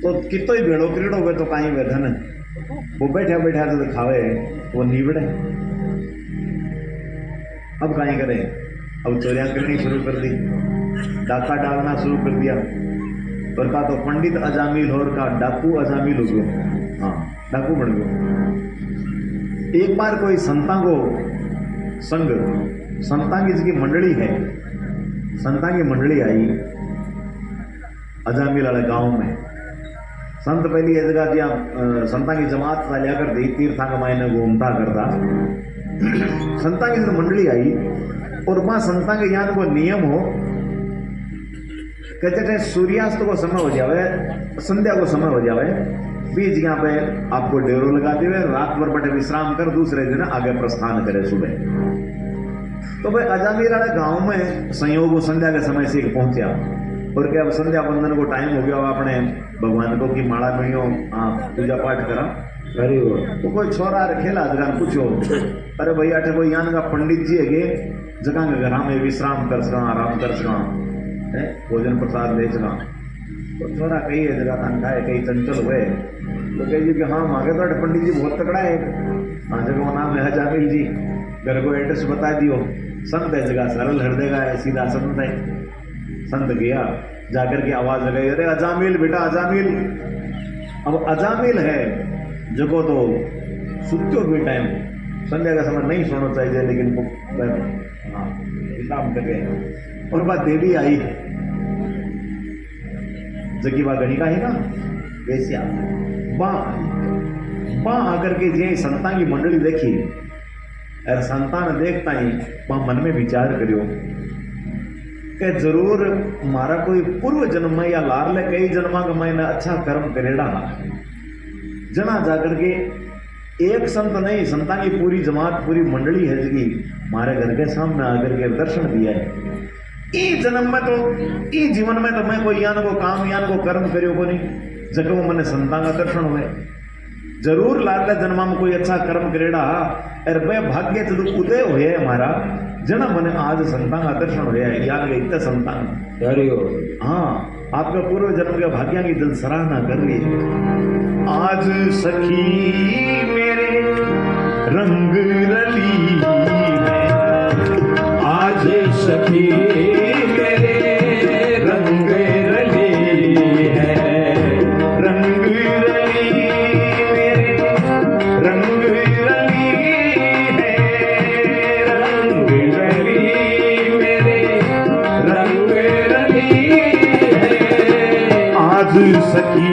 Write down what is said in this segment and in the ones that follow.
तो कितो ही भेड़ो क्रीड़ो हुए तो कहीं वे धन वो बैठा बैठा तो खावे वो नीवड़े। अब कहीं करे, अब चोरियां करनी शुरू कर दी, डाका डालना शुरू कर दिया। और का तो पंडित अजामिल और का डाकू अजामिल हो गयो। हाँ, डाकू बन गयो। एक बार कोई संता को संग, संता की जिसकी मंडली है, संता की मंडली आई अजामिल वाले गांव में। संत पहली ये जगह दिया संता की जमात लिया कर दी, तीर्था का मायने घूमता करता। संता की मंडली आई और वहां संता के यहाँ को नियम हो, कहते सूर्यास्त को समय हो जावे, संध्या को समय हो जावे, बीच यहाँ पे आपको डेरो लगा देवे, रात भर बटे विश्राम कर दूसरे दिन आगे प्रस्थान करे सुबह। तो भाई अजामिल वाले गांव में संयोग संध्या के समय से पहुंचा और क्या अब संध्या बंदन को टाइम हो गया, अपने भगवान को की माला मिलियो, पूजा पाठ करा। अरे तो कोई छोरा खेला जगह पूछो, अरे भैया अठे कोई यहाँ का पंडित जी है जगह के घर में विश्राम कर सका, आराम कर सका, भोजन प्रसाद ले सका। तो छोरा कही है जगह खान खाए, कई चंचल हुए तो कही कि हाँ मांगे तो पंडित जी बहुत तकड़ा है। हाँ जगह नाम है अजामिल जी, घर को एड्रेस बता दियो। संत है जगह, सरल हृदय का है, सीधा संत है। संत गया, जाकर के आवाज लगाई, अरे अजामिल बेटा अजामिल। अब अजामिल है जगह तो सुत्यो भी टाइम, संध्या का समय नहीं सोना चाहिए, लेकिन हाँ विश्राम कर गए। और बात देवी आई जगी बा गणिका है ना वैसे वहां आकर के जे संता की मंडली देखी, और संतान देखता ही वहां मन में विचार करियो कि जरूर मारा कोई पूर्व जन्म में या लारले कई जन्मा का मैंने अच्छा कर्म करेड़ा। जना जाकर के एक संत नहीं, संता की पूरी जमात पूरी मंडली है जगी मारे घर के सामने आकर के दर्शन दिया है। ई जन्म में तो ई जीवन में तो मैं कोई यान को काम यान को कर्म करियो को नहीं, जगह मैंने संता का दर्शन हुए। जरूर लाडले जन्मा में कोई अच्छा कर्म करेड़ा, और वह भाग्य जब उदय हुए हमारा जना मैंने आज संता का दर्शन हुआ है, यान के इतने संतान। हाँ, आपका पूर्व जन्म के भाग्य की दिल सराहना कर रही है। आज सखी मेरे रंग रली है, आज सखी मेरे रंग रली है, रंग रली मेरे रंग रली है, रंग रली मेरे रंग रली है। आज सखी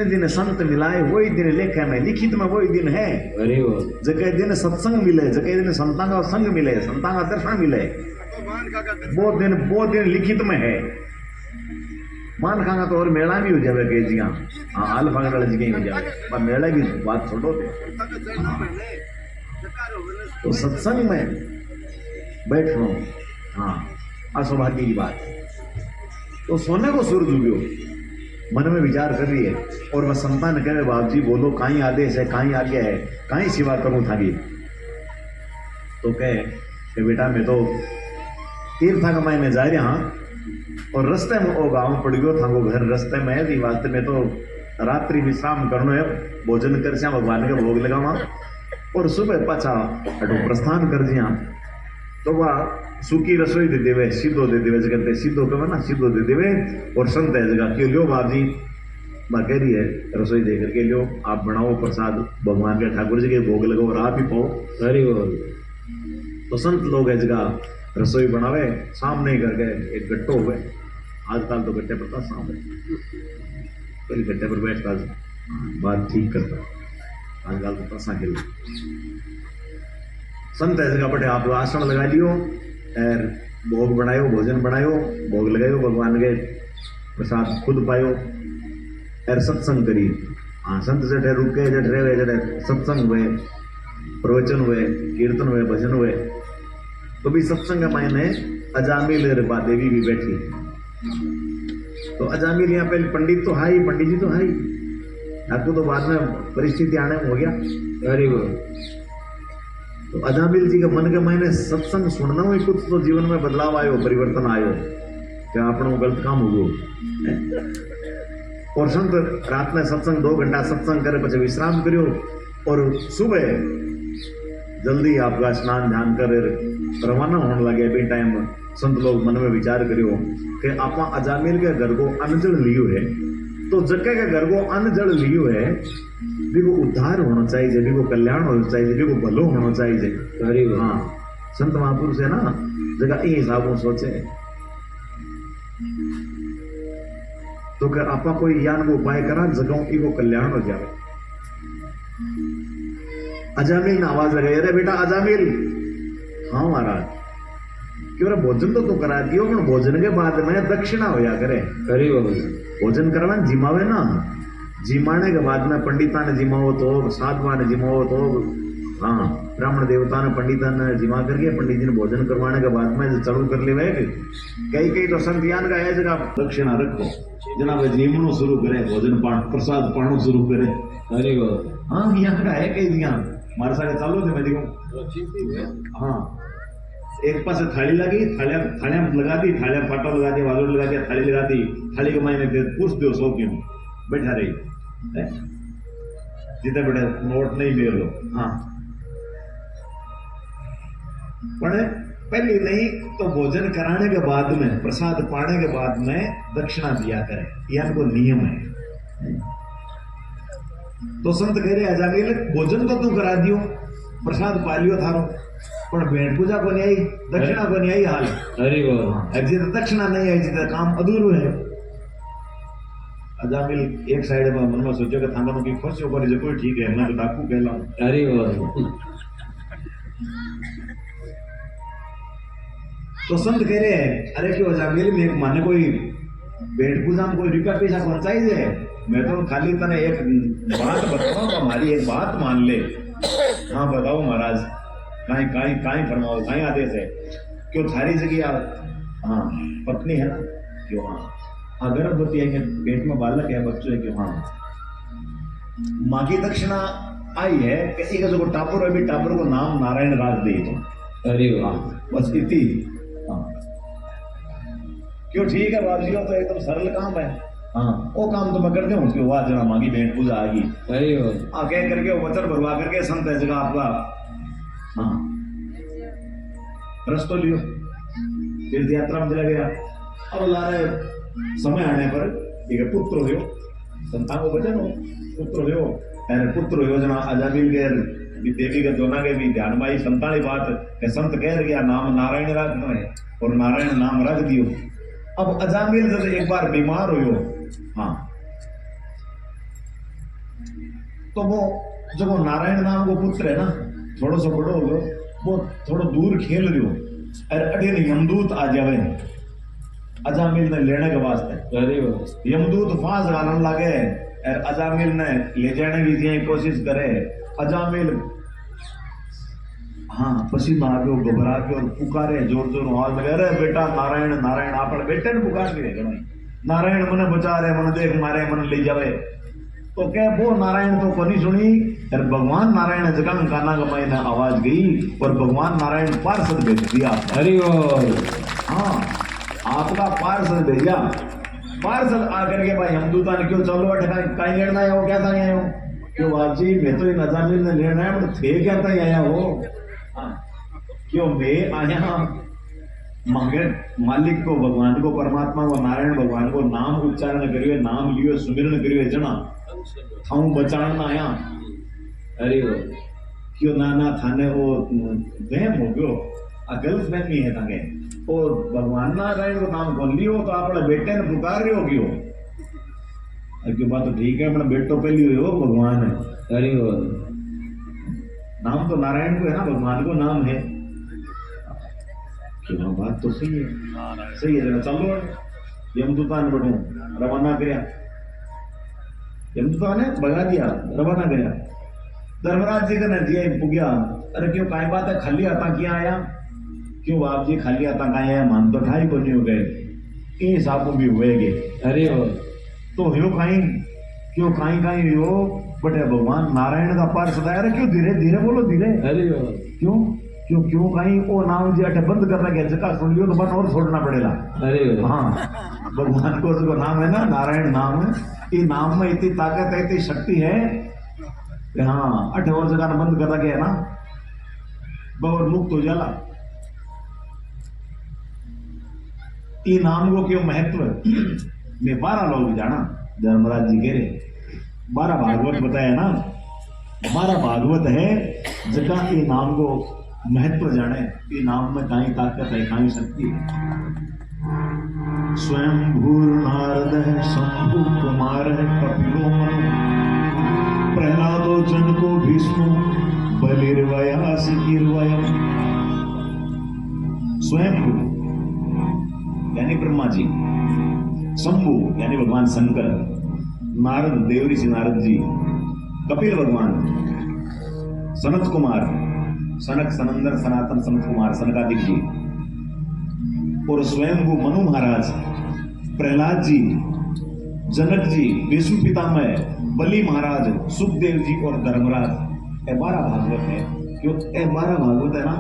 दिन संत मिलाए वही दिन लेखे में, लिखित में वही दिन है। अरे वो जके दिन सत्संग मिले, जके दिन संतां का संग मिले, संतां का दर्शन मिले, वो दिन लिखित में है। मान खांगा तो और मेला भी हो जावे के जिया, हाँ हाल फागड़ जी हो जावे, पर मेला की बात छोड़ो थे। तो सत्संग में बैठो, हाँ असौभाग्य की बात है। तो सोने को सूरज उग्यो, मन में विचार कर रही है, और वह संतान कहे बाप जी बोलो काई आदेश है, काई आज्ञा है, काई सेवा करूं थाकी। तो कहे कि बेटा मैं तो तीर्थ का मैंने जा रहा हाँ, और रास्ते में ओ गाँव पड़ गयो था, वो घर रास्ते में है, वास्ते में तो रात्रि विश्राम करनो है, भोजन कर श्या भगवान के भोग लगावा, और सुबह पाछा अटो प्रस्थान कर दिया। तो वह सूखी रसोई दे देवे, सीधो दे देवे, कहते सीधो कहे ना, सीधो दे देवे, और संत है जगह क्यों लियो बाप जी कह रही है रसोई दे करके लियो, आप बनाओ प्रसाद भगवान के, ठाकुर जी के भोग लगाओ और आप ही पाओ। अरे वो तो संत लोग है जगह रसोई बनावे, सामने करके एक गट्टो हुए, आजकल तो गट्टे पर था सामने, पहले गट्टे पर बैठता बात ठीक करता, आजकल तो पसा खेल। संत है जगह बटे आप आसन लगा लियो, और भोग बनायो, भोजन बनायो, भोग लगायो, भगवान के प्रसाद खुद पायो, और सत्संग करी। हाँ संत जटे रुके, जट रहे, जटे सत्संग हुए, प्रवचन हुए, कीर्तन हुए, भजन हुए। तो भी सत्संग मायने अजामिल रूपा देवी भी बैठी। तो अजामिल यहाँ पहले पंडित तो हाई, पंडित जी तो हाई, आपको तो बाद में परिस्थिति आने में हो गया। अरे वो तो अजामिल जी के मन के मायने सत्संग सुनना हुई, कुछ तो जीवन में बदलाव आयो, परिवर्तन आयो, क्या अपनों गलत काम हो गयो। और संत रात में सत्संग 2 घंटा सत्संग करे, पीछे विश्राम करियो, और सुबह जल्दी आपका स्नान ध्यान कर रवाना होने लगे। बे टाइम संत लोग मन में विचार करियो कि आप अजामिल के घर को अन्न जल लियो है, तो जगह के घर को अन्न जल लियो है, भी को उद्धार होना चाहिए, भी को कल्याण होना चाहिए, भी को भलो होना चाहिए। अरे हाँ संत महापुरुष है ना, जगह ये हिसाब सोचे तो क्या आपा कोई ज्ञान को उपाय करा, जगह को कल्याण हो जाए। अजामिल ने आवाज लगाई, अरे बेटा अजामिल। हाँ महाराज। क्यों रे भोजन तो तू करा दियो, पर भोजन के बाद में दक्षिणा होया करे। अरे भोजन करवा जिमावे ना, जिमाने के बाद में पंडिता ने जिमाओ तो, साधुआ ने जिमाओ तो, हाँ ब्राह्मण देवता ने पंडिता ने जिमा करके पंडित जी ने भोजन करवाने के बाद में चालू कर ले। कई तो संतियान का है जगह दक्षिणा रखो, जनाब जीमनो शुरू करे, भोजन पान प्रसाद पानो शुरू करे। अरे वो हाँ यहाँ का है कई दिया हमारे साथ चालू थे, मैं देखूँ। हाँ एक पास थाली लगी, थालियां लगा दी, थालियां फाटा लगा दिया, वालोड़ लगा दिया, थाली लगा दी, थाली के मायने पूछ दो 100 क्यों बैठा रही, जितने बड़े नोट नहीं ले लो। हाँ पर पहले नहीं तो भोजन कराने के बाद में, प्रसाद पाने के बाद में दक्षिणा दिया करे, यह इनको नियम है। तो संत कह रहे अजामिल भोजन तो तू करा दियो, प्रसाद पा लियो थारो, पर भेंट पूजा को नहीं आई, दक्षिणा को नहीं आई हाल। अरे वाह, जितना दक्षिणा नहीं आई, जितना काम अधूरो है। अजामिल एक साइड में मन में सोचो कि थाना की खुश होकर जो कोई ठीक है, मैं तो डाकू कहलाऊं। अरे वाह। तो संत कह रहे हैं अरे क्यों अजामिल में माने कोई भेंट पूजा में कोई रुपया पैसा पहुंचाई दे, मैं तो खाली तने एक बात बताऊं, हमारी एक बात मान ले। हाँ बताओ महाराज, काई काई काई फरमाओ, काई आदेश है। क्यों थारी जगह हाँ पत्नी है ना, क्यों हाँ गर्भवती है, पेट में बालक है, बच्चों है, क्यों हाँ माँ की दक्षिणा आई है कि एक जो टापुर है, भी टापुर को नाम नारायण राज दे तो। अरे वाह, बस इतनी। हाँ क्यों ठीक है बाबू जी, तो एकदम सरल काम है। हाँ वो काम तो मैं करते हूँ, उसके बाद जना मांगी भेंट पूजा आ गई। अरे वाह, कह करके वो वचन भरवा करके संत है जगह आपका हाँ रस तो लियो, तीर्थ यात्रा में चला गया। अब ला रहे समय आने पर एक पुत्र हो, संतान को वचन हो, पुत्र हो, पुत्र योजना अजामिल के देवी के दोना के भी ध्यान में आई संताली बात के संत कह गया नाम नारायण राज में, और नारायण नाम रख दियो। अब अजामिल जब एक बार बीमार हो, हाँ तो वो जो वो नारायण नाम को पुत्र है ना, थोड़ा सा बड़ो हो गयो, वो थोड़ा दूर खेल रही हो, अरे अड़े ने यमदूत आ जावे अजामिल ने लेने के वास्ते। अरे वाह यमदूत फांस गालन लागे और अजामिल ने ले जाने की जी कोशिश करे। अजामिल हाँ पसीना आ गयो, घबरा गयो और पुकारे जोर जोर आवाज लगे, अरे बेटा नारायण नारायण, आप बेटे ने पुकार के नारायण मने बचा रहे, मन देख मारे, मन ले जावे। तो क्या वो नारायण तो कोनी सुनी और भगवान नारायण जगह काना कमाई ने आवाज गई और भगवान नारायण पार्षद भेज दिया। अरे वाह हाँ आपका पार्षद भेजा, पार्षद आकर के भाई यमदूता ने क्यों चलो बैठे कहीं लेना आया हो, क्या था आया हो? क्यों बाप जी मैं तो इन अजामिल ने लेना है, बट थे क्या था आया हो? क्यों मैं आया मगर मालिक को, भगवान को, परमात्मा को, नारायण भगवान को नाम उच्चारण करियो, नाम लियो, सुमिरन करियो जना थाऊ बचाण ना आया। अरे वाह क्यों नाना थाने वो वहम हो गयो, गलत फहमी है ताके ओ भगवान नारायण को नाम कौन लियो तो आप बेटे ने पुकार रहे हो क्यों? क्यों बात तो ठीक है, अपना बेटो पहली हुई हो भगवान है। अरे वाह नाम तो नारायण को है ना, भगवान को नाम है। क्यों बात तो सही है, सही है जरा चलो यमदूता ने बढ़ू रवाना करया, यमदूता ने भगा दिया, रवाना करया। धर्मराज जी का जी पुग्या, अरे क्यों काई बात है, खाली आता क्या आया? क्यों बाप जी खाली आता कहीं आया, मान तो ठाई को नहीं हो गए, इन साबु भी हुए गए। अरे वाह तो ह्यो कहीं क्यों कहीं कहीं हो बटे भगवान नारायण का पार्षद है। अरे क्यों धीरे धीरे बोलो धीरे, अरे वाह क्यों क्यों क्यों कहीं वो नाम जी अटे बंद करना के जगह सुन लियो तो बन और छोड़ना पड़ेगा। अरे वाह हाँ भगवान को जो नाम है ना नारायण नाम है, ये नाम में इतनी ताकत है, इतनी शक्ति है कि हाँ अटे और जगह बंद करना के है ना बहुत मुक्त हो जाला। ये नाम को क्यों महत्व में 12 लोग जाना, धर्मराज जी कह रहे 12 भागवत बताया ना, 12 भागवत है जगह ये नाम को महत्व जाने, ये नाम में कहीं ताकत है, कहीं शक्ति है। स्वयं भूर नारद है, शंभु कुमार है, कपिलो मनु, प्रहलादो जन को भीष्मो, बलिर्वयास कीर्वयम। स्वयं यानी ब्रह्मा जी, शंभु यानी भगवान शंकर, नारद देव ऋषि नारद जी, कपिल भगवान, सनत कुमार, सनक सनंदन सनातन सनत कुमार सनकादिक जी, और स्वयं को मनु महाराज, प्रहलाद जी, जनक जी, विष्णु पितामह, बलि महाराज, सुखदेव जी और धर्मराज। 12 भागवत है, क्यों 12 भागवत है ना,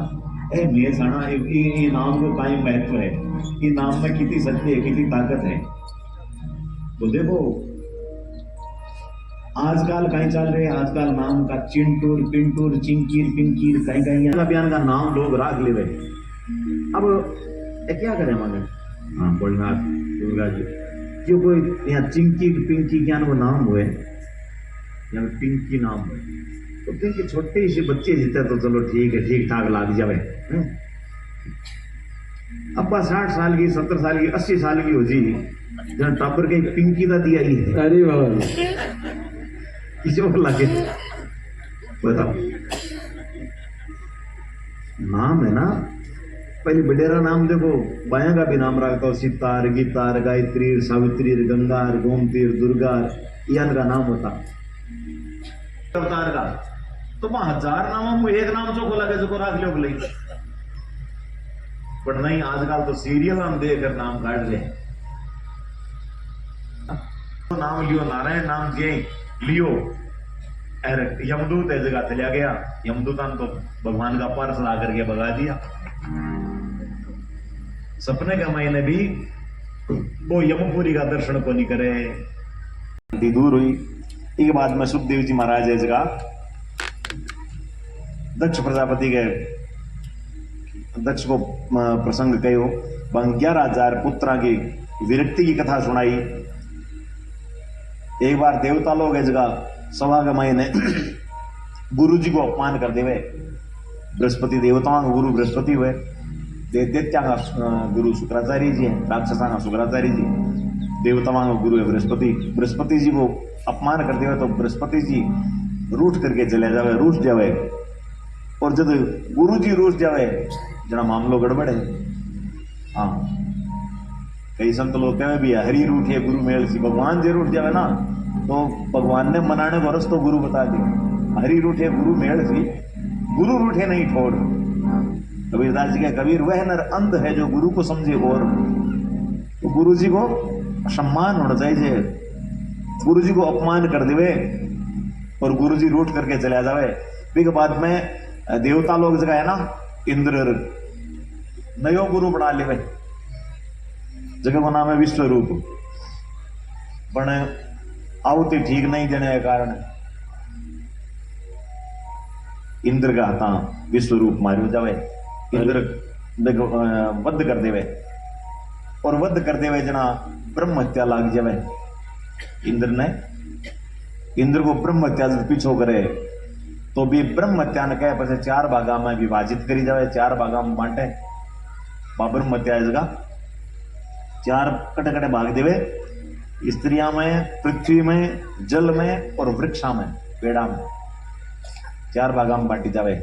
मैं जाना ये नाम को कायम महत्व है, ये नाम में कितनी शक्ति है, कितनी ताकत है। तो देखो आजकल कहीं चल रहे, आजकल नाम का चिंटूर पिंटूर चिंकीर पिंकीर कहीं कहीं अभियान का नाम लोग राख ले रहे। अब ये क्या करें मांगे? हाँ बोलनाथ दुर्गा जी क्यों कोई यहाँ चिंकी पिंकी क्या वो नाम हुए, यहाँ पिंकी नाम हुए तो पिंकी छोटे से बच्चे जीते तो चलो ठीक है, ठीक ठाक लाग जावे। अब्बा 60 साल की 70 साल की 80 साल की हो जी जहाँ टापर के पिंकी का दिया ही है। अरे वाह जो लगे बताओ नाम है ना, पहले बडेरा नाम देखो, बाया का भी नाम रखता हो, सितार गीतार गायत्री सावित्री गंगार गोमतीर दुर्गार यान का नाम होता अवतार का। तो वहां 1000 नामों में एक नाम चोको लगे जो राख लो बोले, पर नहीं आजकल तो सीरियल हम देकर नाम काट ले। तो नाम लियो नारायण नाम जे लियो, यमदूत है जगह चला गया, यमदूता ने तो भगवान का पार्षद आकर के भगा दिया। सपने का मायने भी वो यमपुरी का दर्शन को नहीं करे, दूर हुई। एक बाद में सुखदेव जी महाराज है जगह दक्ष प्रजापति के दक्ष को प्रसंग कहो, 11,000 पुत्रा की विरक्ति की कथा सुनाई। एक बार देवता लोग है जगह सभा के मायने गुरु जी को अपमान कर देवे, बृहस्पति देवताओं का गुरु बृहस्पति हुए, दैत्या का गुरु शुक्राचार्य जी है, राक्षसा का शुक्राचार्य जी, देवताओं का गुरु है बृहस्पति। बृहस्पति जी को अपमान कर देवे तो बृहस्पति जी रूठ करके चले जावे, रूठ जावे। और जब गुरु जी रूठ जावे जना मामलो गड़बड़ है। हाँ, कई संत लोग कहे भी है, हरि रूठे गुरु मेल सी। भगवान जी रूठ जावे ना तो भगवान ने मनाने को रस तो गुरु बता दी। हरि रूठे गुरु मेल सी, गुरु रूठे नहीं ठोर। कबीरदास जी के कबीर वह नर अंध है जो गुरु को समझे और। तो गुरु जी को सम्मान होना चाहिए। गुरु जी को अपमान कर देवे और गुरु जी रूठ करके चला जावे, फिर बाद में देवता लोग जगह है ना, इंद्र नयो गुरु बना लेवे। जगह को नाम है विश्वरूप, पण आवती ठीक नहीं देने के कारण इंद्र का हाथा विश्वरूप मारियो जावे। इंद्र वध कर देवे और वध कर देवे जना ब्रह्म हत्या लाग जावे। इंद्र को ब्रह्म हत्या पीछो करे तो भी ब्रह्म हत्या ने कहे पछे 4 भागा में विभाजित करी जावे, 4 भागा में बांटे। ब्रह्म हत्या जगह 4 कटे भाग देवे, स्त्रियां में, पृथ्वी में, जल में और वृक्षा में, पेड़ा में 4 भागा में बांटी जावे।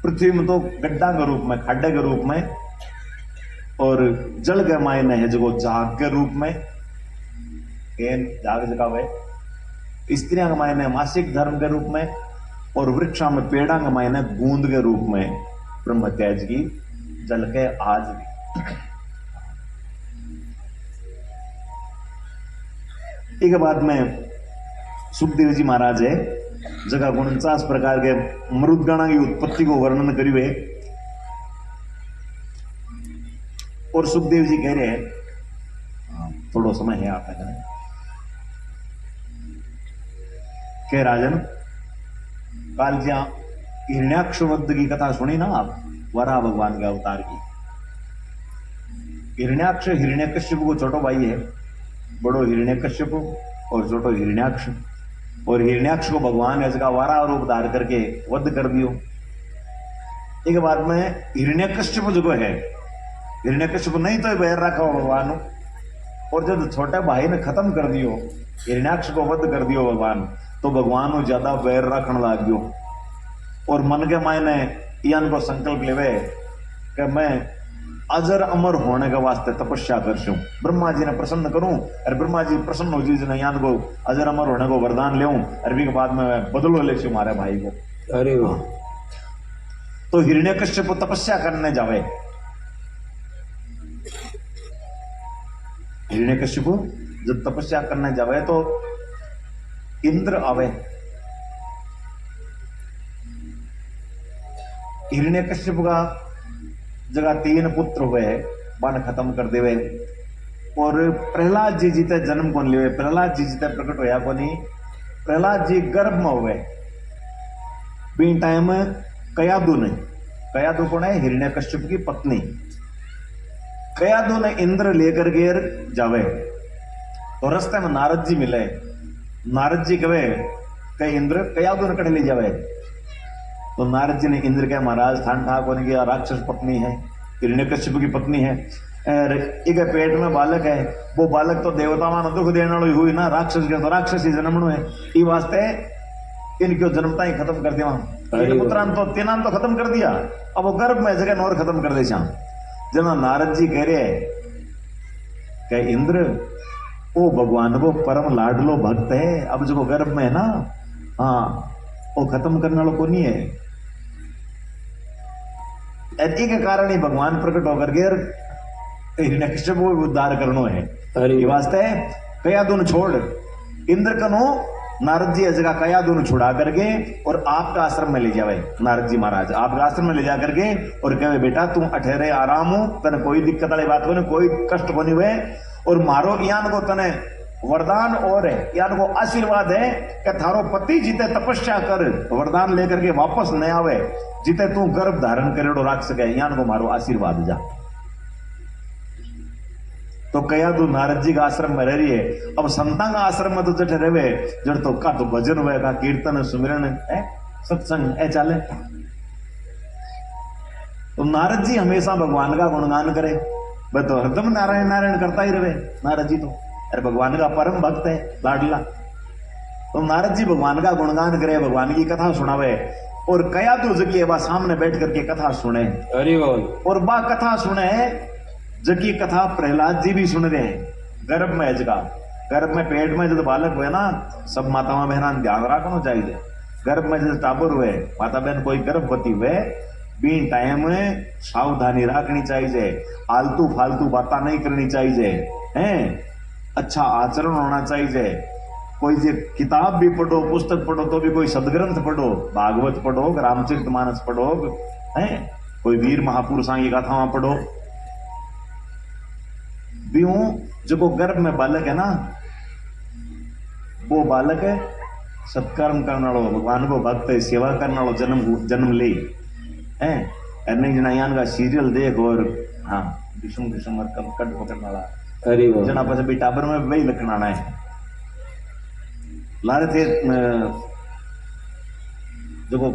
पृथ्वी में तो गड्ढा के रूप में, खड्डे के रूप में, और जल के मायने है जो जाग के रूप में, जाग जगा हुए। स्त्रियां के मायने मासिक धर्म के रूप में, और वृक्षा में पेड़ा के मायने बूंद के रूप में ब्रह्म हत्या की जल के आज भी। एक बाद में सुखदेव जी महाराज है जगह 49 प्रकार के मरुदगणा की उत्पत्ति को वर्णन करिए। और सुखदेव जी कह रहे हैं, थोड़ा समय है आप के राजन, काल जहां हिरण्याक्ष वध की कथा सुनी ना आप, वराह भगवान के अवतार की। हिरण्याक्ष हिरण्यकश्यप को छोटो भाई है, बड़ो हिरण्यकश्यप और छोटो हिरण्याक्ष। और हिरण्याक्ष को भगवान इसका वारा रूप धार करके वध कर दियो। एक बात में हिरण्यकश्यप जो है, हिरण्यकश्यप नहीं तो बैर रखा भगवान, और जब छोटे भाई ने खत्म कर दियो, हिरण्याक्ष को वध कर दियो भगवान, तो भगवान को ज्यादा बैर रखने लग गयो। और मन के मायने यान को संकल्प लेवे कि मैं अजर अमर होने के वास्ते तपस्या करशूं, ब्रह्मा जी ने प्रसन्न करूं, और ब्रह्मा जी प्रसन्न हो जी ने यान को अजर अमर होने को वरदान लेऊं, अरबी के बाद में बदलो ले मारे भाई को। अरे वाह। तो हिरण्यकश्यप तपस्या करने जावे। हिरण्यकश्यप जब तपस्या करने जावे तो इंद्र आवे। हिरण्यकश्यप का जगह 3 पुत्र हुए, वन खत्म कर देवे। और प्रहलाद जी जीते जन्म कौन लेवे, प्रहलाद जी जीते प्रकट होया को नहीं। प्रहलाद जी गर्भ में हुए बीन टाइम कयादु ने, कयादु कौन है, हिरण्यकश्यप की पत्नी। कयादु ने इंद्र लेकर गेर जावे तो रास्ते में नारद जी मिले। नारद जी कहे कई इंद्र कयादु ने कट ले जावे। तो नारद जी ने इंद्र के महाराज थान ठाक होने की राक्षस पत्नी है, हिरण्यकश्यप की पत्नी है, एक पेट में बालक है, वो बालक तो देवता मान दुख देने वाली हुई ना, राक्षस के तो राक्षस ही जन्मनु है, ये वास्ते इनको जन्मता ही खत्म कर दिया। पुत्रान तो तीनान तो खत्म कर दिया, अब वो गर्भ में जगह और खत्म कर दे। जना नारद जी कह रहे हैं इंद्र वो भगवान को परम लाडलो भक्त है, अब जो गर्भ में है ना, हाँ वो खत्म करने वालों को नहीं है। ऐसी के कारण ही भगवान प्रकट होकर के हिरण्यकश्यप को उद्धार करनो है। ये वास्ते कयादुन छोड़ इंद्र कनो नारद जी जगह कयादुन छुड़ा करके और आपका आश्रम में ले जावे। नारद जी महाराज आपका आश्रम में ले जा करके और कहे बेटा तुम अठेरे आराम हो, तने कोई दिक्कत वाली बात को नहीं, कोई कष्ट को नहीं हुए, और मारो यान को तने वरदान और है, यान को आशीर्वाद है कि थारो पति जीते तपस्या कर वरदान लेकर के वापस न आवे, जीते तू गर्भ धारण करेड़ो राख सके, यान को मारो आशीर्वाद जा। तो कया तू नारद जी का आश्रम में रह रही है। अब संतान का आश्रम में तो जट रहे जड़ तो का तो भजन हुए का कीर्तन सुमिरन है सत्संग है चाले। तो नारद जी हमेशा भगवान का गुणगान करे, वह तो हरदम नारायण नारायण करता ही रहे नारद जी तो, अरे भगवान का परम भक्त है लाडला। तो नारद जी भगवान का गुणगान करे, भगवान की कथा सुनावे, और कया तो जकी बा सामने बैठ करके कथा सुने, हरि बोल। और बा कथा सुने जकी कथा प्रहलाद जी भी सुन रहे हैं। गर्भ में जगा, गर्भ में पेट में जब बालक हुए ना, सब माताओं बहना ध्यान रखना चाहिए। गर्भ में जब टाबर हुए, माता बहन कोई गर्भवती हुए, बीन टाइम सावधानी रखनी चाहिए, आलतू फालतू बातें नहीं करनी चाहिए, हैं, अच्छा आचरण होना चाहिए। कोई जे किताब भी पढ़ो, पुस्तक पढ़ो तो भी कोई सदग्रंथ पढ़ो, भागवत पढ़ो, रामचरितमानस पढ़ो, हैं, कोई वीर महापुरुषों की कथावां पढ़ो। बीऊ जो गर्भ में बालक है ना, वो बालक है सत्कर्म करने वालों, भगवान को भक्त है, सेवा करने वालों जन्म ले हैं। नहीं जना यान का सीरियल देख और हाँ विषम विषम कट पकड़ने वाला हरि बोल। जना पास टाबर में वही लखना है लारे थे। देखो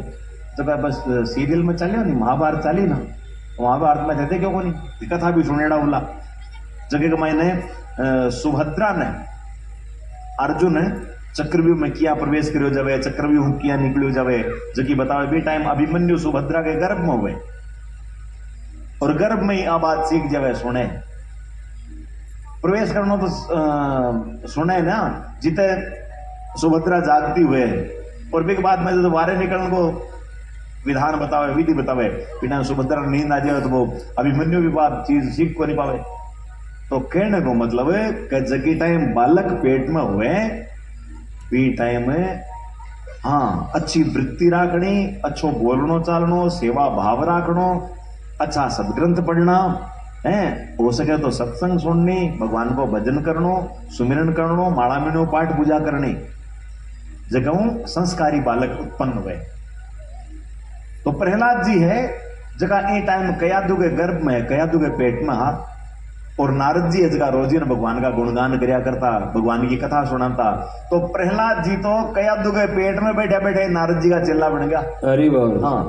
जब बस सीरियल में चले नहीं, महाभारत चली ना, महाभारत में देते क्यों को नहीं, कथा भी सुनेड़ा बोला जगह के मैंने सुभद्रा ने अर्जुन चक्रव्यूह में किया प्रवेश करियो जावे, चक्रव्यूह किया निकलियो जावे, जबकि बतावे बे टाइम अभिमन्यु सुभद्रा के गर्भ में हुए, और गर्भ में ही आ बात सीख जावे, सुने प्रवेश करना तो सुने ना, जिते सुभद्रा जागती हुए, और भी बाद में जब बाहर निकलने को विधान बतावे, विधि बतावे, बिना सुभद्रा नींद आ जाए तो वो अभिमन्यु भी बात चीज सीख को नहीं पावे। तो कहने को मतलब है कि जगी टाइम बालक पेट में हुए, बी टाइम में हाँ अच्छी वृत्ति राखनी, अच्छो बोलनो चालनो, सेवा भाव राखनो, अच्छा सदग्रंथ पढ़ना है, हो सके तो सत्संग सुननी, भगवान को भजन करनो, सुमिरन करनो, माला मीनो पाठ पूजा करनी, जगह संस्कारी बालक उत्पन्न हुए। तो प्रहलाद जी है जगह ए टाइम कयादू के गर्भ में, कयादू के पेट में हाथ, और नारद जी जगह रोजी ने भगवान का गुणगान करया करता, भगवान की कथा सुनाता। तो प्रहलाद जी तो कयादू के पेट में बैठे बैठे नारद जी का चेला बन गया। हरि बोल। हाँ,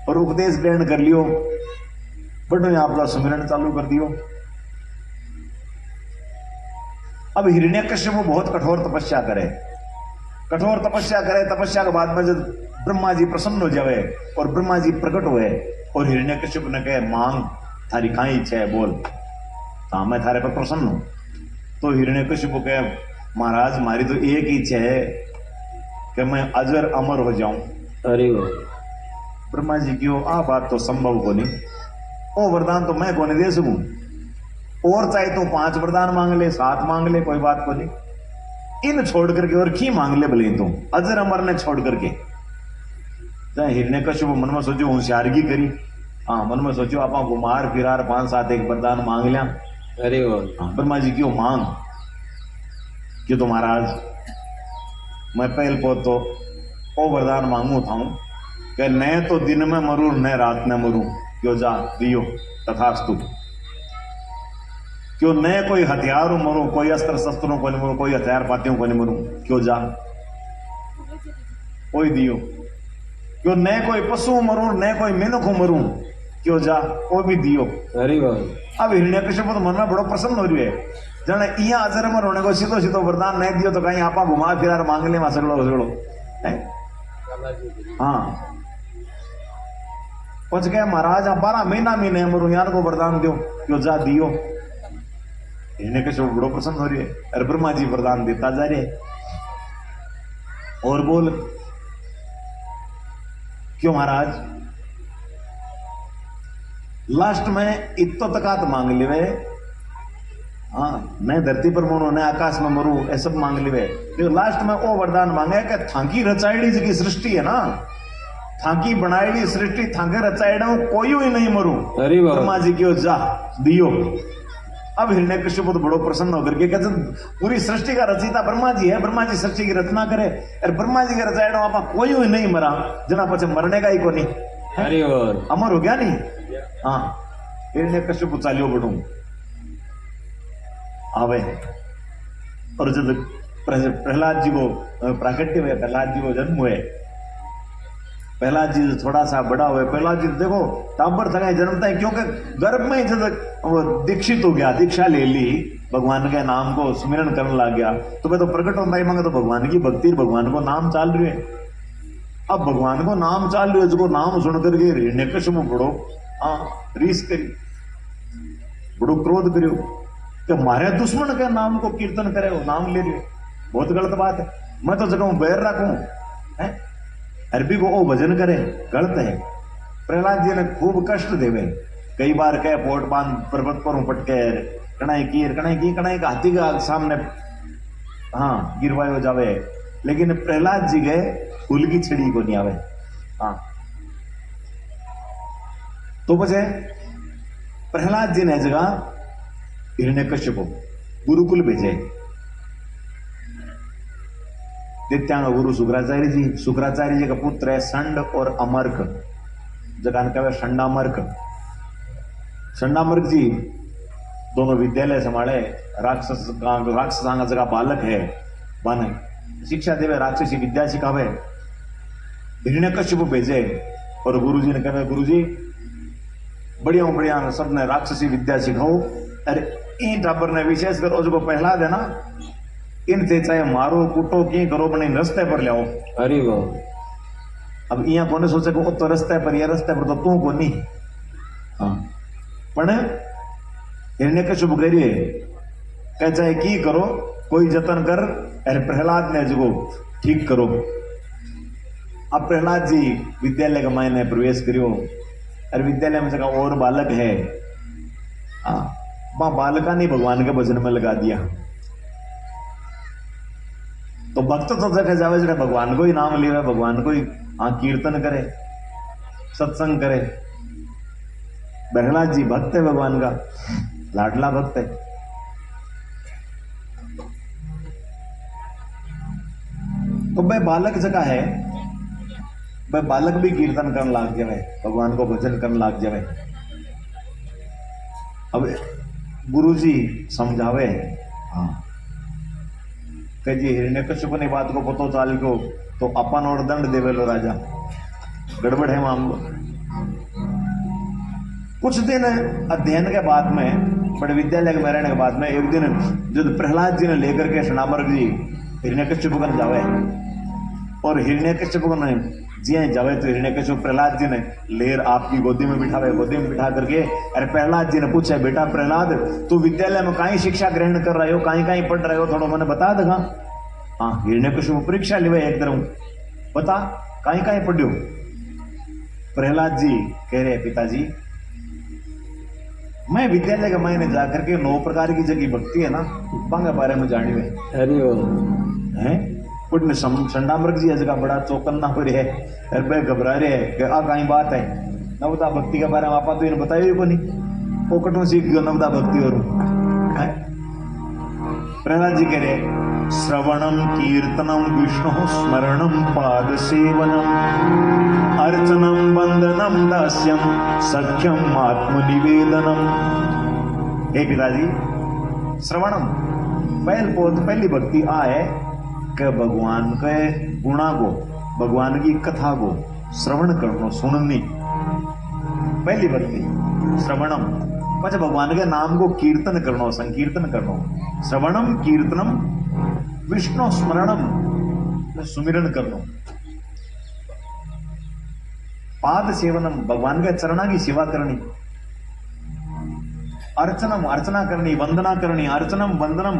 और उपदेश ग्रहण कर लियो, बड़ो आपका सुमिरन चालू कर दियो। अब हिरण्यकश्यप बहुत कठोर तपस्या करे, कठोर तपस्या करे, तपस्या के बाद में जब ब्रह्मा जी प्रसन्न हो जावे और ब्रह्मा जी प्रकट हुए और हिरण्यकश्यप ने कहे मांग थारी कहां इच्छा है बोल, हाँ मैं थारे पर प्रसन्न हूं। तो हिरण्यकश्यप कहे महाराज मारी तो एक ही इच्छा है कि मैं अजर अमर हो जाऊं। हरि बोल। ब्रह्मा जी की आ बात तो संभव को नहीं, ओ वरदान तो मैं को नहीं दे सकूं, और चाहे तो 5 वरदान मांग ले, 7 मांग ले, कोई बात को नहीं, इन छोड़ करके और की मांग ले भले तुम, अजर अमर ने छोड़ करके। हिरण्यकश्यप मन में सोचो होशियारगी करी, हाँ मन में सोचो आप घुमार फिरार 5-7 एक वरदान मांग लिया। हरि बोल। हाँ ब्रह्मा जी क्यों मांग, क्यों तो महाराज मैं पहल को तो ओ वरदान मांगू था कि न तो दिन में मरू न रात में मरू, क्यों जा दियो तथास्तु, क्यों न कोई हथियारों मरू, कोई अस्त्र शस्त्रों को नहीं मरू, कोई हथियार पातियों को नहीं मरू, क्यों जा कोई दियो, क्यों न कोई पशु मरू न कोई मेनको मरू, क्यों जा वो भी दियो। हरि बोल। अब हिरण्यकश्यप तो मन में बड़ो प्रसन्न हो रही है, जाने इया अजर अमर होने को सीधो सीधो वरदान नहीं दियो तो कहीं आपा घुमा फिरा मांग ले सगड़ो सगड़ो है। हाँ पहुंच गया महाराज, आप 12 महीने मरू यार को वरदान दो, क्यों जा दियो। हिरण्यकश्यप बड़ो प्रसन्न हो रही है, अरे ब्रह्मा जी वरदान देता जा रहे और बोल, क्यों महाराज लास्ट में इतो तकात मांग लिवे, हाँ न धरती पर मरू न आकाश में मरू, ये सब मांग लिवे, तो लास्ट में वो वरदान मांगे कि थांकी रचाईडी जी सृष्टि है ना, थांकी बनाईडी सृष्टि थांके रचाईडा कोई ही नहीं मरू। हरि बोल। ब्रह्मा जी क्यों जा दियो। अब हिरण्यकश्यप तो बड़ो प्रसन्न होकर के कहते पूरी सृष्टि का रचयिता ब्रह्मा जी है, ब्रह्मा जी सृष्टि की रचना करे, और ब्रह्मा जी के रचाईडा आप कोई ही नहीं मरा, जना पचे मरने का ही को नहीं, हरि बोल। अमर हो गया नहीं। हाँ हिरण्यकश्यप चालियो बढ़ू आवे, और जब प्रहलाद जी को प्राकट्य हुए, प्रहलाद जी को जन्म हुए, प्रहलाद जी थोड़ा सा बड़ा हुए, प्रहलाद जी देखो टाबर थका जन्मता है, क्योंकि गर्भ में ही जब वो दीक्षित हो गया, दीक्षा ले ली, भगवान के नाम को स्मरण करने लग गया, तो मैं तो प्रकट होता ही मांगा तो भगवान की भक्ति, भगवान को नाम चाल रही है। अब भगवान को नाम चाल रही है, उसको नाम सुन करके हिरण्यकश्यप बड़ो रीस करी, बड़ो क्रोध करियो कि मारे दुश्मन के नाम को कीर्तन करे, वो नाम ले रहे, बहुत गलत बात है। मैं तो जगह बैर रखूं है, अरबी को वो भजन करे, गलत है। प्रहलाद जी ने खूब कष्ट देवे, कई बार कह पोट बांध पर्वत पर पटके कणाई का हाथी का सामने हाँ गिरवायो जावे, लेकिन प्रहलाद जी गए फूल की छिड़ी को नहीं आवे। हाँ तो बचे प्रहलाद जी ने जगह हिरण्यकश्यप को गुरुकुल भेजे, दैत्यांग गुरु शुक्राचार्य जी, शुक्राचार्य जी का पुत्र है संड और अमर्क, जगह का षंडामर्क। षंडामर्क जी दोनों विद्यालय संभाले, राक्षसांग जगह बालक है, बन शिक्षा देवे, राक्षसी विद्या सिखावे। हिरण्यकश्यप भेजे और गुरुजी ने कहा गुरुजी बढ़िया बढ़िया सबने राक्षसी विद्या सिखाओ, अरे इन टाबर ने विशेष कर जो प्रहलाद है ना, इनसे चाहे मारो कूटो की करो बने रस्ते पर लाओ। हरि बोल। अब यहाँ कोने सोचे को तो रस्ते पर, या रस्ते पर तो तू को नहीं। हाँ पण हिरण्यकश्यप करिए कह चाहे की करो, कोई जतन कर, अरे प्रहलाद ने जो ठीक करो। अब प्रहलाद जी विद्यालय के मायने प्रवेश करियो, अरे विद्यालय में जगह और बालक है, वहां बालका ने भगवान के भजन में लगा दिया। तो भक्त तो जगह जावे जगह भगवान को ही नाम लिया, भगवान को ही कीर्तन करे, सत्संग करे। प्रहलाद जी भक्त है भगवान का, लाडला भक्त है। तो भाई बालक जगह है, भाई बालक भी कीर्तन करने लाग जावे, भगवान को भजन करने लाग जावे। अब गुरुजी समझावे, हाँ कह जी हिरण्यकश्यप ने बात को पतो चाल को तो अपन और दंड देवे लो राजा, गड़बड़ है मामलो। कुछ दिन अध्ययन के बाद में, बड़े विद्यालय में रहने के बाद में, एक दिन जब प्रहलाद जी ने लेकर के षणामर्क जी हिरण्यकश्यप को जावे, और हिरण्यकश्यप को जी जावे तो हिरण्यकश्यप प्रहलाद जी ने लेर आपकी गोदी में बिठावे, गोदी में बिठा करके अरे प्रहलाद जी ने पूछा बेटा प्रहलाद तू विद्यालय में कहीं शिक्षा ग्रहण कर रहे हो, कहीं कहीं पढ़ रहे हो, थोड़ा मैंने बता देगा। हाँ हिरण्यकश्यप परीक्षा लेवे एक तरह, बता कहीं कहीं पढ़ो। प्रहलाद जी कह रहे पिताजी मैं विद्यालय के मायने जाकर के 9 प्रकार की जगह भक्ति है ना बांगे बारे में जानी है। हरि बोल। हैं पुण्य षंडामर्क जी जगह बड़ा चौकन्ना हो रहे है, अरे घबरा रहे है कि कहीं बात है नवदा भक्ति के बारे में आपा तो इन्हें बताया को नहीं, पोकटों सीख गयो नवदा भक्ति। और प्रहलाद जी कह रहे श्रवणम कीर्तनम विष्णु स्मरणम पाद सेवनम अर्चनम वंदनम दास्यम सख्यम आत्मनिवेदनम। हे पिताजी श्रवणम पहली भक्ति आए कि भगवान के गुणा को, भगवान की कथा को श्रवण करना, सुननी पहली भक्ति श्रवणम। पच भगवान के नाम को कीर्तन करना, संकीर्तन करना। श्रवणम कीर्तनम विष्णु स्मरणम सुमिरन करना। पाद सेवनम भगवान के चरणा की सेवा करनी। अर्चनम अर्चना करनी, वंदना करनी। अर्चनम वंदनम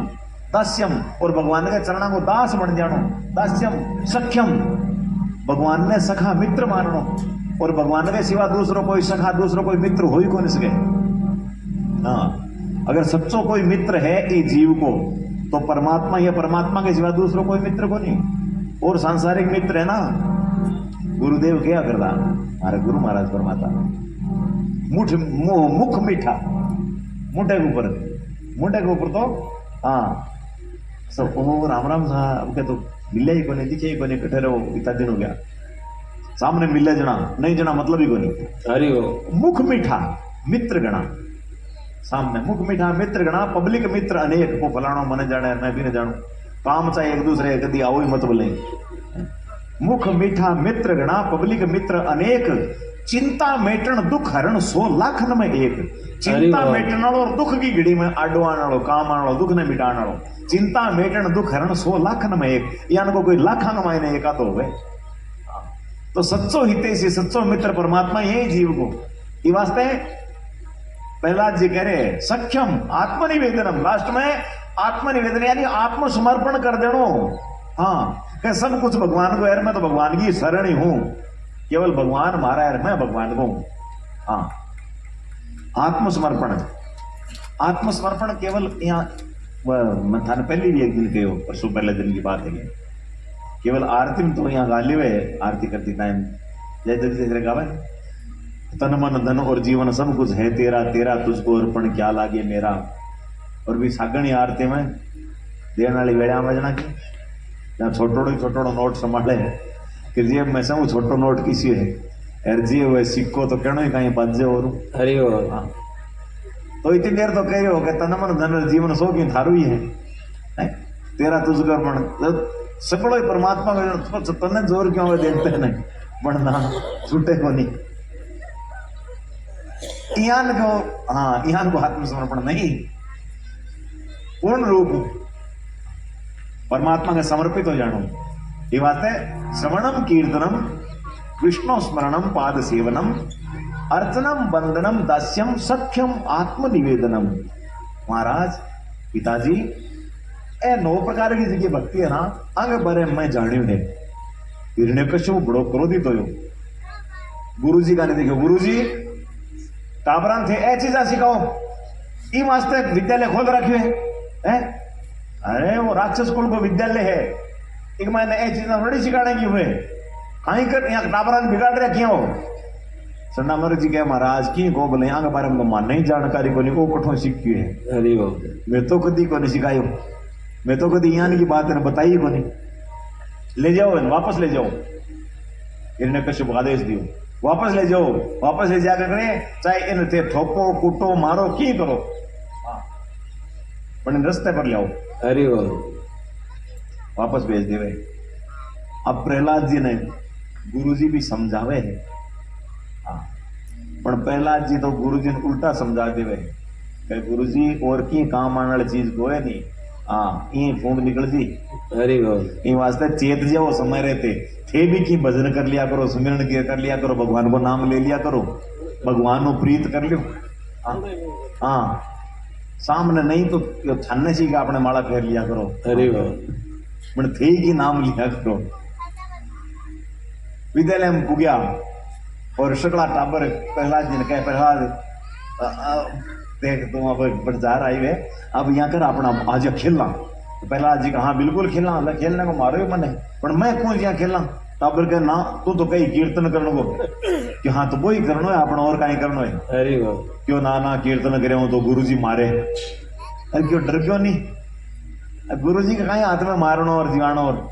दास्यम और भगवान के चरणा को दास बन जानो। दास्यम सख्यम भगवान ने सखा मित्र मानो, और भगवान के सिवा दूसरों कोई सखा, दूसरों कोई मित्र हो ही को नहीं सके। हाँ अगर सच्चो कोई मित्र है ये जीव को तो परमात्मा या परमात्मा के सिवा दूसरों कोई मित्र को नहीं। और सांसारिक मित्र है ना, गुरुदेव क्या करता हमारे गुरु महाराज फरमाता मुख मीठा, मुंडे के ऊपर तो हाँ सब ओ राम राम साहब के तो मिले ही को नहीं, दिखे ही को नहीं, कठे रहो इतना दिन हो गया, सामने मिले जना नहीं जना मतलब ही को नहीं। हरि बोल। मुख मीठा मित्र गणा, सामने मुख मीठा मित्र गणा, पब्लिक मित्र अनेक को फलाणो मन जाने मैं भी न जानू, काम चाहे एक दूसरे कदी आओ ही मत बोले। मुख मीठा मित्र गणा, पब्लिक मित्र अनेक, चिंता मेटण दुख हरण 100 लाखन में एक। चिंता वाह। मेटण वालों और दुख की घड़ी में आडो आने वालों, काम आने वालों, दुख ने मिटाने वालों। चिंता मेटण दुख हरण 100 लाखन में एक, यानी को कोई लाखान मायने एक आतो हुए। तो सच्चो हितेशी, सच्चो मित्र परमात्मा यही जीव को। ये वास्ते प्रहलाद जी कह रहे सक्षम आत्मनिवेदनम, लास्ट में आत्मनिवेदन यानी आत्मसमर्पण कर देनो। हाँ, कह सब कुछ भगवान को, यार मैं तो भगवान की शरण ही हूं, केवल भगवान मारा है, मैं भगवान को। हाँ, आत्मसमर्पण। आत्मसमर्पण केवल यहाँ मैं थाने पहले भी एक दिन कहो, परसों पहले दिन की बात है। केवल आरती में तो यहाँ गा लिवे, आरती करती टाइम जय जगदीश गावे, तन मन धन और जीवन सब कुछ है तेरा, तेरा तुझको अर्पण क्या लागे मेरा। और भी सागणी आरती में देने वाली वेड़ा बजना की जहाँ छोटो नोट संभाले कि जेब में से छोटो नोट किसी है यार जी हुए सिक्को तो कहना ही कहीं बच जाओ। और हरि बोल। हाँ, तो इतनी देर तो कह रहे हो कि तन मन धन जीवन सो की थारू ही है, तेरा तुझको अर्पण। सकड़ो ही परमात्मा को तने जोर क्यों वे देखते नहीं बनना छूटे को नहीं। इयान को, हाँ, इयान को आत्मसमर्पण नहीं, पूर्ण रूप परमात्मा के समर्पित हो जानो। ये बात है श्रवणम कीर्तनम विष्णु स्मरणम पाद सेवनम अर्चनम बंदनम दास्यम सख्यम आत्मनिवेदनम। महाराज पिताजी ए 9 प्रकार की जगह भक्ति है ना, आगे बारे मैं जानियो है। हिरण्यकश्यप बड़ो क्रोधित होयो, गुरुजी का ने देखो, गुरुजी टाबरान थे ए चीजा सिखाओ, ई वास्ते विद्यालय खोल रखे है। अरे वो राक्षस कुल को विद्यालय है, एक मैंने ए चीजा थोड़ी सिखाने हुए, कहीं कर यहाँ टाबरान बिगाड़ रहे क्यों। सन्नामर जी कहे महाराज की को बोले यहाँ के बारे में तो मान नहीं जानकारी को नहीं, वो कठों सीखी है। हरि बोल। मैं तो कदी को नहीं सिखायो, मैं तो कदी यहाँ की बात है बताई को नहीं। ले जाओ, वापस ले जाओ। हिरण्यकश्यप को आदेश दियो, वापस ले जाओ। वापस ले जाकर करे, चाहे इन थे ठोको कूटो मारो की करो, पर रस्ते पर ले आओ। हरि बोल। वापस भेज देवे। अब प्रहलाद जी ने गुरुजी भी समझावे है, पर प्रहलाद जी तो गुरुजी ने उल्टा समझा देवे कि गुरुजी और की काम आने वाली चीज को है नहीं। हाँ, ये फूंड निकल जी। हरि बोल। इन वास्ते चेत जाओ, समय रहते थे भी की भजन कर लिया करो, सुमिरन कर लिया करो, भगवान को नाम ले लिया करो, भगवान को प्रीत कर लो। हाँ, सामने नहीं तो छन्ने सी का अपने माला फेर लिया करो। हरि बोल। मैंने थे की नाम लिया करो। विद्यालय में पुग्या और सकड़ा टाबर प्रहलाद जी ने कहे, प्रहलाद देख तुम अब बाजार आई वे, अब यहाँ कर अपना आज खेलना। तो प्रहलाद जी का हाँ बिल्कुल खेलना, खेलने को मारो ही मन है, पर मैं कौन यहाँ खेलना। टाबर कहे ना तू तो कहीं कीर्तन करने को, कि हाँ तो वही करना है अपना, और कहीं करना है। हरि बोल। क्यों ना कीर्तन करे हो तो गुरुजी मारे। अरे क्यों डर क्यों नहीं, गुरुजी का कहीं हाथ में मारनो और जियानो, और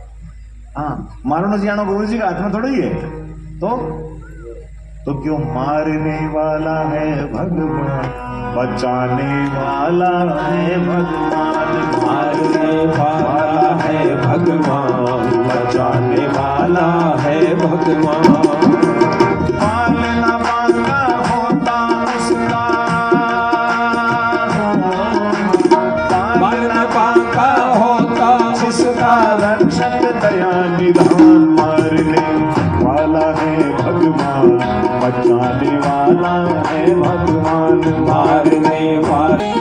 हाँ मारनो जियानो गुरुजी का हाथ में थोड़ा ही है। तो क्यों मारने वाला है भगवान, बचाने वाला है भगवान। मारने वाला है भगवान, बचाने वाला है भगवान। पालना मांगा होता उसका, पालना पाका होता उसका रक्षक दया निधान। मारने वाला है भगवान, बचाने वाला है भगवान। मारने वाला।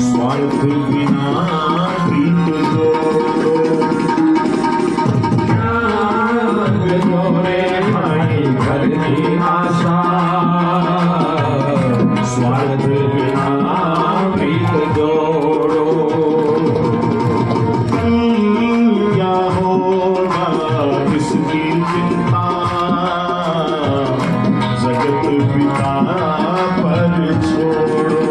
स्वार्थ बिना प्रीत जोरे भाई घर की आशा, स्वार्थ बिना प्रीत जोड़ो। क्या होगा इसकी चिंता, जगत पिता पर छोड़ो।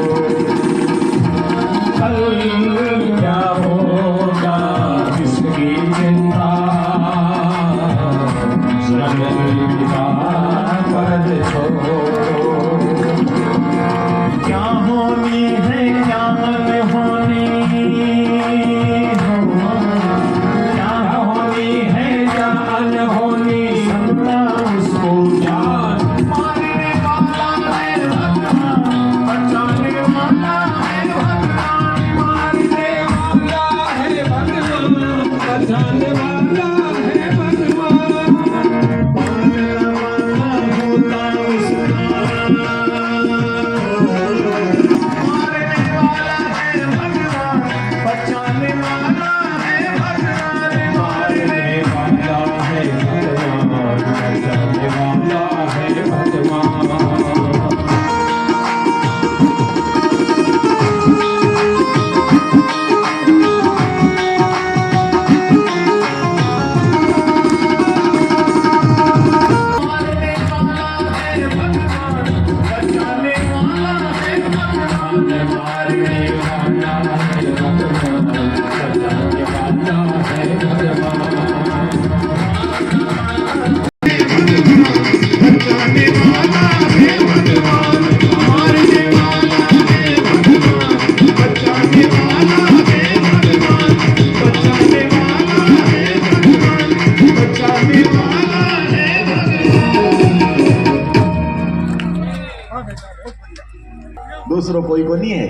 कोई को नहीं है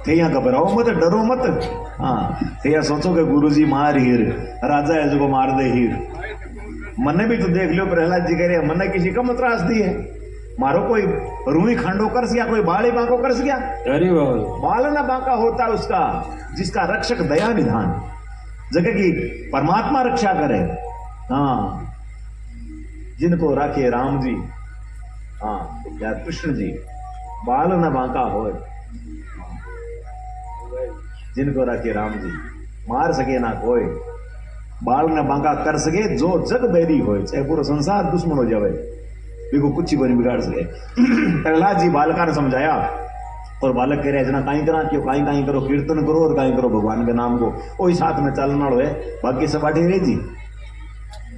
थे यहाँ घबराओ मत डरो मत। हाँ थे यहाँ सोचो कि गुरुजी मार हीर राजा है जो मार दे हीर। मने भी तो देख लो प्रहलाद जी कह रहे मने किसी का त्रास दी है मारो कोई रूई खांडो कर गया कोई बाली बांको कर गया। अरे बोल बाल न बांका होता है उसका जिसका रक्षक दया निधान जगह की परमात्मा रक्षा करे। हाँ जिनको राखे राम जी हाँ या कृष्ण जी बाल न बांका हो जिनको राखे राम जी मार सके ना कोई बाल न बांका कर सके जो जग बैरी हो चाहे पूरा संसार दुश्मन हो जावे देखो कुछ ही को नहीं बिगाड़ सके। प्रहलाद जी बालका ने समझाया और बालक कह रहे जना काई करा क्यों काई काई करो कीर्तन करो और काई करो भगवान के नाम को वही साथ में चलना है बाकी सब बाटे रही जी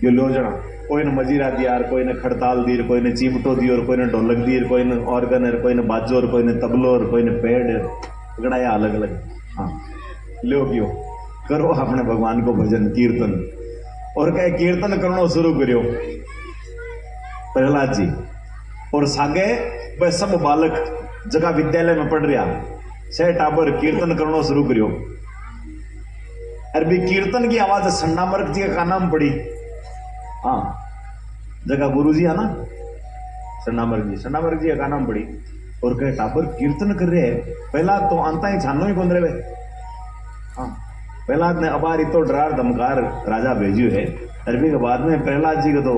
यो लो जना कोई ने मजीरा दिया कोई ने खड़ताल दी कोई ने चिमटो दी और कोई ने ढोलक दी कोई ने ऑर्गन है कोई ने बाजो और कोई ने तबलो और कोई ने पेड़ गड़ाया अलग अलग। हाँ लो क्यों करो अपने भगवान को भजन कीर्तन और कहे कीर्तन करना शुरू करो प्रहलाद जी और सागे वह सब बालक जगह विद्यालय में पढ़ रहा से टाबर कीर्तन करना शुरू करो। अरबी कीर्तन की आवाज सन्ना मर्ग जी का नाम पड़ी। हाँ जगह गुरु जी है ना सन्ना मर्ग जी का नाम पड़ी और कहे टाबर कीर्तन कर रहे हैं पहला तो अंता ही छानो ही कौन रहे। हाँ प्रहलाद ने अबार इतो डरार धमकार राजा भेजू है अरबी के बाद में प्रहलाद जी को तो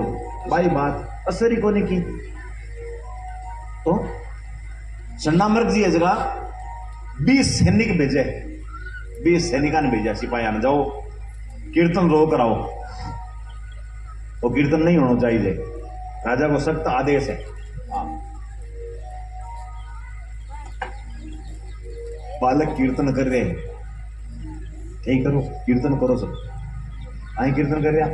भाई बात असर ही कोने की तो चंडामर्ग जी जगह 20 सैनिक भेजे 20 सैनिका ने भेजा सिपाही ने जाओ कीर्तन रो कराओ वो कीर्तन नहीं होना चाहिए राजा को सख्त आदेश है। बालक कीर्तन कर रहे हैं यही करो कीर्तन करो सब आई कीर्तन कर रहा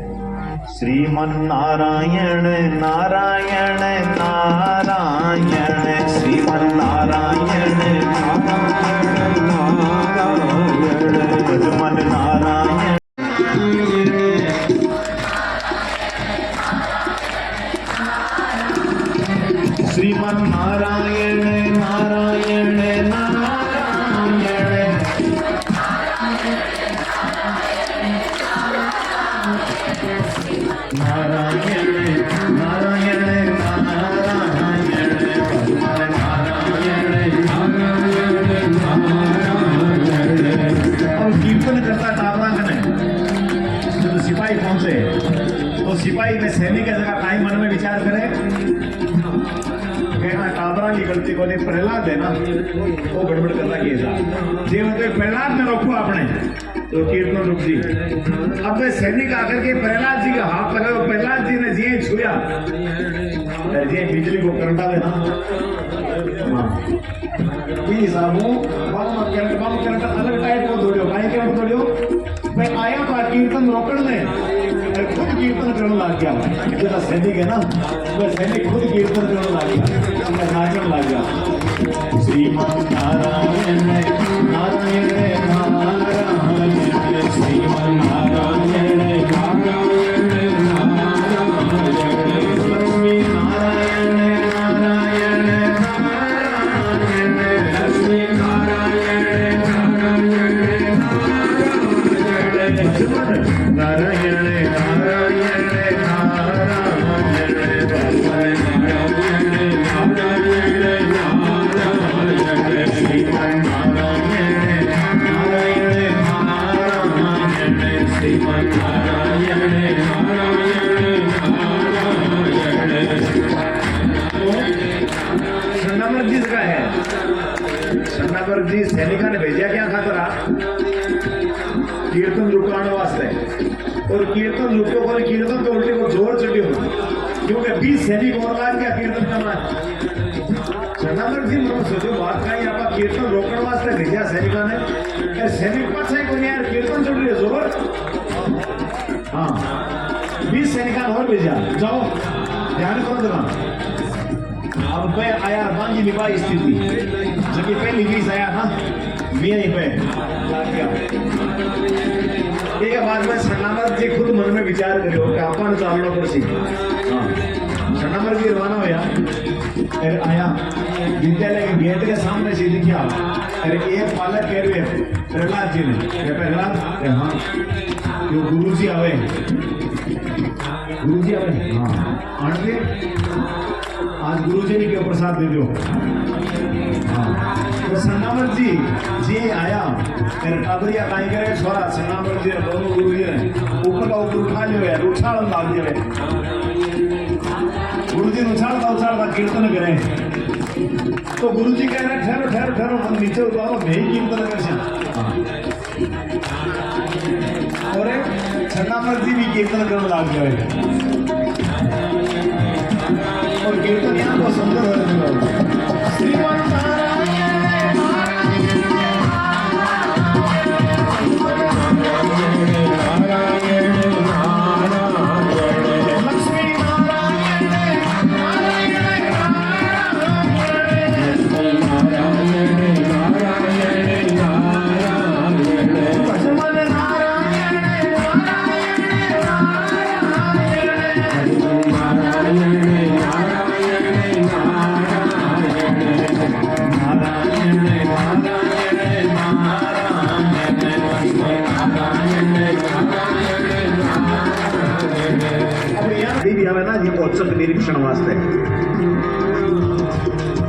श्रीमन नारायण नारायण नारायण श्रीमन नारायण नारायण नारायण भजमन नारायण श्रीमन नारायण नारायण सिपाही पहुंचे तो सिपाही में सैनिक की जगह काई मन में विचार करे कहना टाबरा की गलती को नहीं प्रहलाद है ना वो गड़बड़ करता किया जी मतलब प्रहलाद ने रोको अपने तो कीर्तन रुक जी। अब सैनिक आकर के प्रहलाद जी का हाथ लगा प्रहलाद जी ने जी छुया जी बिजली को करंट आवे ना करंट अलग टाइप को दौड़ियो काई क्या दौड़ियो मैं आया था कीर्तन रोकण ने खुद कीर्तन करने लग गया जो सैनिक है ना वह सैनिक खुद कीर्तन करने लग गया नाचने लग गया श्रीमन नारायण नारायण नारायण श्रीमन नारायण नारायण लक्ष्मी नारायण नारायण नारायण लक्ष्मी नारायण नारायण नारायण नारायण जी सैनिका ने भेजा क्या खातरा कीर्तन रुकाने वास्ते और कीर्तन रुको को कीर्तन तो उल्टी को जोर चढ़ी हो क्योंकि 20 सैनिक और लाग क्या कीर्तन करना सदानंद जी मतलब सोचो बात का यहाँ पर कीर्तन रोकने वास्ते भेजा सैनिका ने सैनिक पास है कोई यार कीर्तन चढ़ रही है जोर। हाँ 20 सैनिका और भेजा जाओ ध्यान करो जरा अब पे आया बांगी निभाई स्थिति जब ये पहली 20 आया था मैं यहीं पे एक बाद में सन्नामर्ग जी खुद मन में विचार करो कि अपन चालना पर सी हाँ सन्नामर्ग जी रवाना होया फिर आया विद्यालय के गेट के सामने से दिखा, फिर एक बालक कह रहे प्रहलाद जी ने, प्रहलाद हाँ जो गुरु जी आवे, गुरु जी आवे हाँ आने आज गुरु जी ने क्यों प्रसाद दे दो। हाँ तो संगामर जी आया, फिर टाबरिया काई करे छोरा संगामर जी ने दोनों गुरु जी ने ऊपर का ऊपर उठा लियो है, उछाल डाल दिया है, गुरु जी उछालता कीर्तन करें तो गुरु जी कह रहे ठहरो ठहरो ठहरो हम नीचे उतारो नहीं कीर्तन कर और छन्नामर जी भी कीर्तन करने लग गए और कीर्तन यहाँ बहुत सुंदर हो रहा है। श्रीमान निरीक्षण वास्ते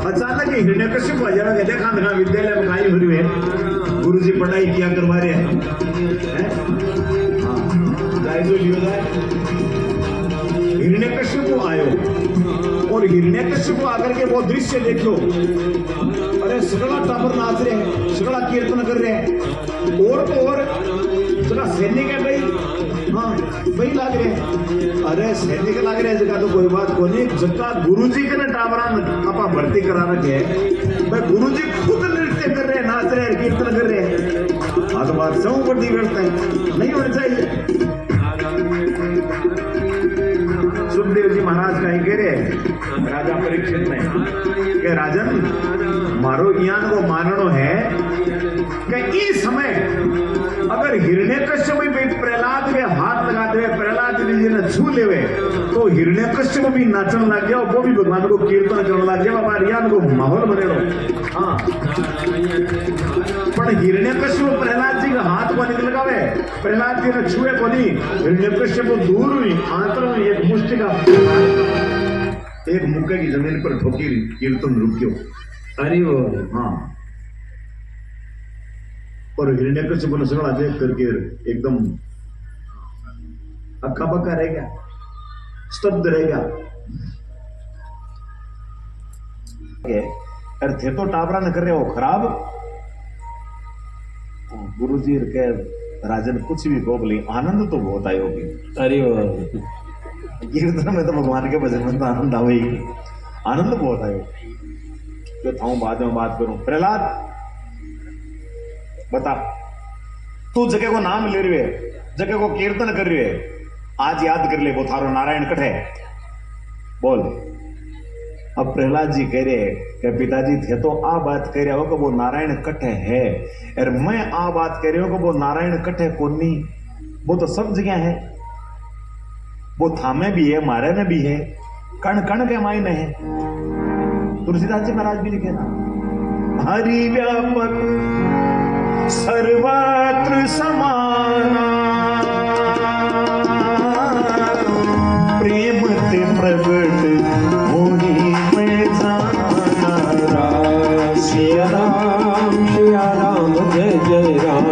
अचानक ही हिरण्यकश्यप के देखा विद्यालय में काई हुई है, गुरु जी पढ़ाई किया करवा रहे हैं, जायजो लियो जाए। हिरण्यकश्यप आयो और हिरण्यकश्यप आकर के वो दृश्य देखो, अरे सगड़ा टाबर नाच रहे हैं, सगड़ा कीर्तन कर रहे हैं और तो और सगड़ा सैनिक है भाई, हाँ वही लाग रहे हैं, अरे सैनिक लाग रहे हैं जगह तो कोई बात को नहीं, जगह गुरु जी के ना टाबरा अपा भर्ती करा रखे है भाई, गुरु जी खुद नृत्य कर रहे हैं, नाच रहे हैं, कीर्तन कर रहे हैं, हाँ तो बात सौ बड़ी व्यर्थ है, नहीं होनी चाहिए। सुखदेव जी महाराज कहीं कह रहे राजा परीक्षित में कि राजन मारो ज्ञान को माननो है कि इस समय अगर हिरण्यकश्यप भी प्रहलाद के हाथ लगाते हुए प्रहलाद जी ने छू लेवे तो हिरण्यकश्यप भी नाचन लग गया, वो भी भगवान को कीर्तन करने लग गया, बाबा ज्ञान को माहौल बने रहो। हाँ पर हिरण्यकश्यप प्रहलाद जी का हाथ को निकल गए, प्रहलाद जी ने छुए को नहीं, हिरण्यकश्यप दूर हुई आंतर में एक मुष्टि का एक मुक्के की जमीन पर ठोकी, कीर्तन रुक गयो। अरे वो हाँ और हिरण्यकश्यप ने सगड़ा देख करके एकदम अक्का बक्का रह गया, स्तब्ध रह गया। अरे थे तो टाबरा न कर रहे हो खराब, गुरु जी के राजन कुछ भी भोग ली, आनंद तो बहुत आयो होगी। अरे वो कीर्तन में तो भगवान के भजन में तो आनंद आवे ही, आनंद बहुत आयो। जो था बाद में बात करूं, प्रहलाद बता तू जगह को नाम ले रही है, जगह को कीर्तन कर रही है, आज याद कर ले वो थारो नारायण कठ है, बोल। अब प्रहलाद जी कह रहे कि पिताजी थे तो आ बात कह रहे हो कि वो नारायण कठ है, और मैं आ बात कह रही हूं कि वो नारायण कठ है कौन नहीं, वो तो सब जगह है, वो थामे भी है, मारे में भी है, कण कण के मायने है। तुलसीदास जी महाराज भी लिखे ना, हरि व्यापक सर्वत्र समाना, प्रेम ते प्रगट होनी में जाना। सिया राम जय जय राम,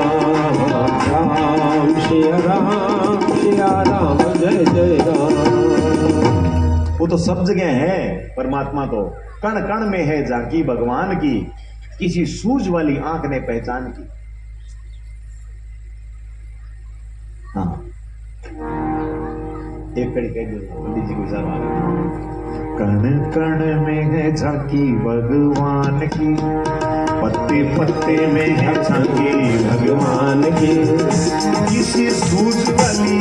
राम सिया राम जय जय राम। वो तो सब जगह है परमात्मा, तो कण कण में है झांकी भगवान की, किसी सूझ वाली आंख ने पहचान की। हाँ एक कड़ी कह दो पंडित जी को जवाब, कण कण में है झांकी भगवान की, पत्ते पत्ते में है झांकी भगवान की, किसी सूझ वाली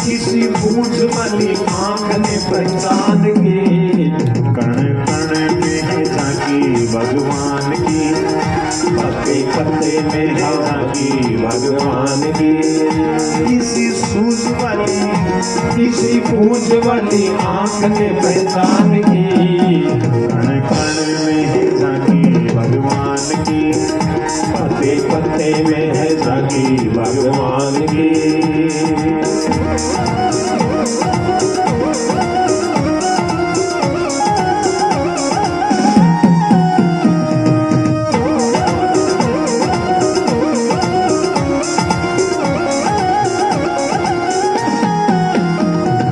किसी बूझ वाली आंख ने पहचान की। कण कण में है झांकी भगवान की, पत्ते पत्ते में है झांकी भगवान की, किसी सूझ वाली किसी बूझ वाली आंख ने पहचान की। पत्ते पत्ते में है झांकी भगवान की।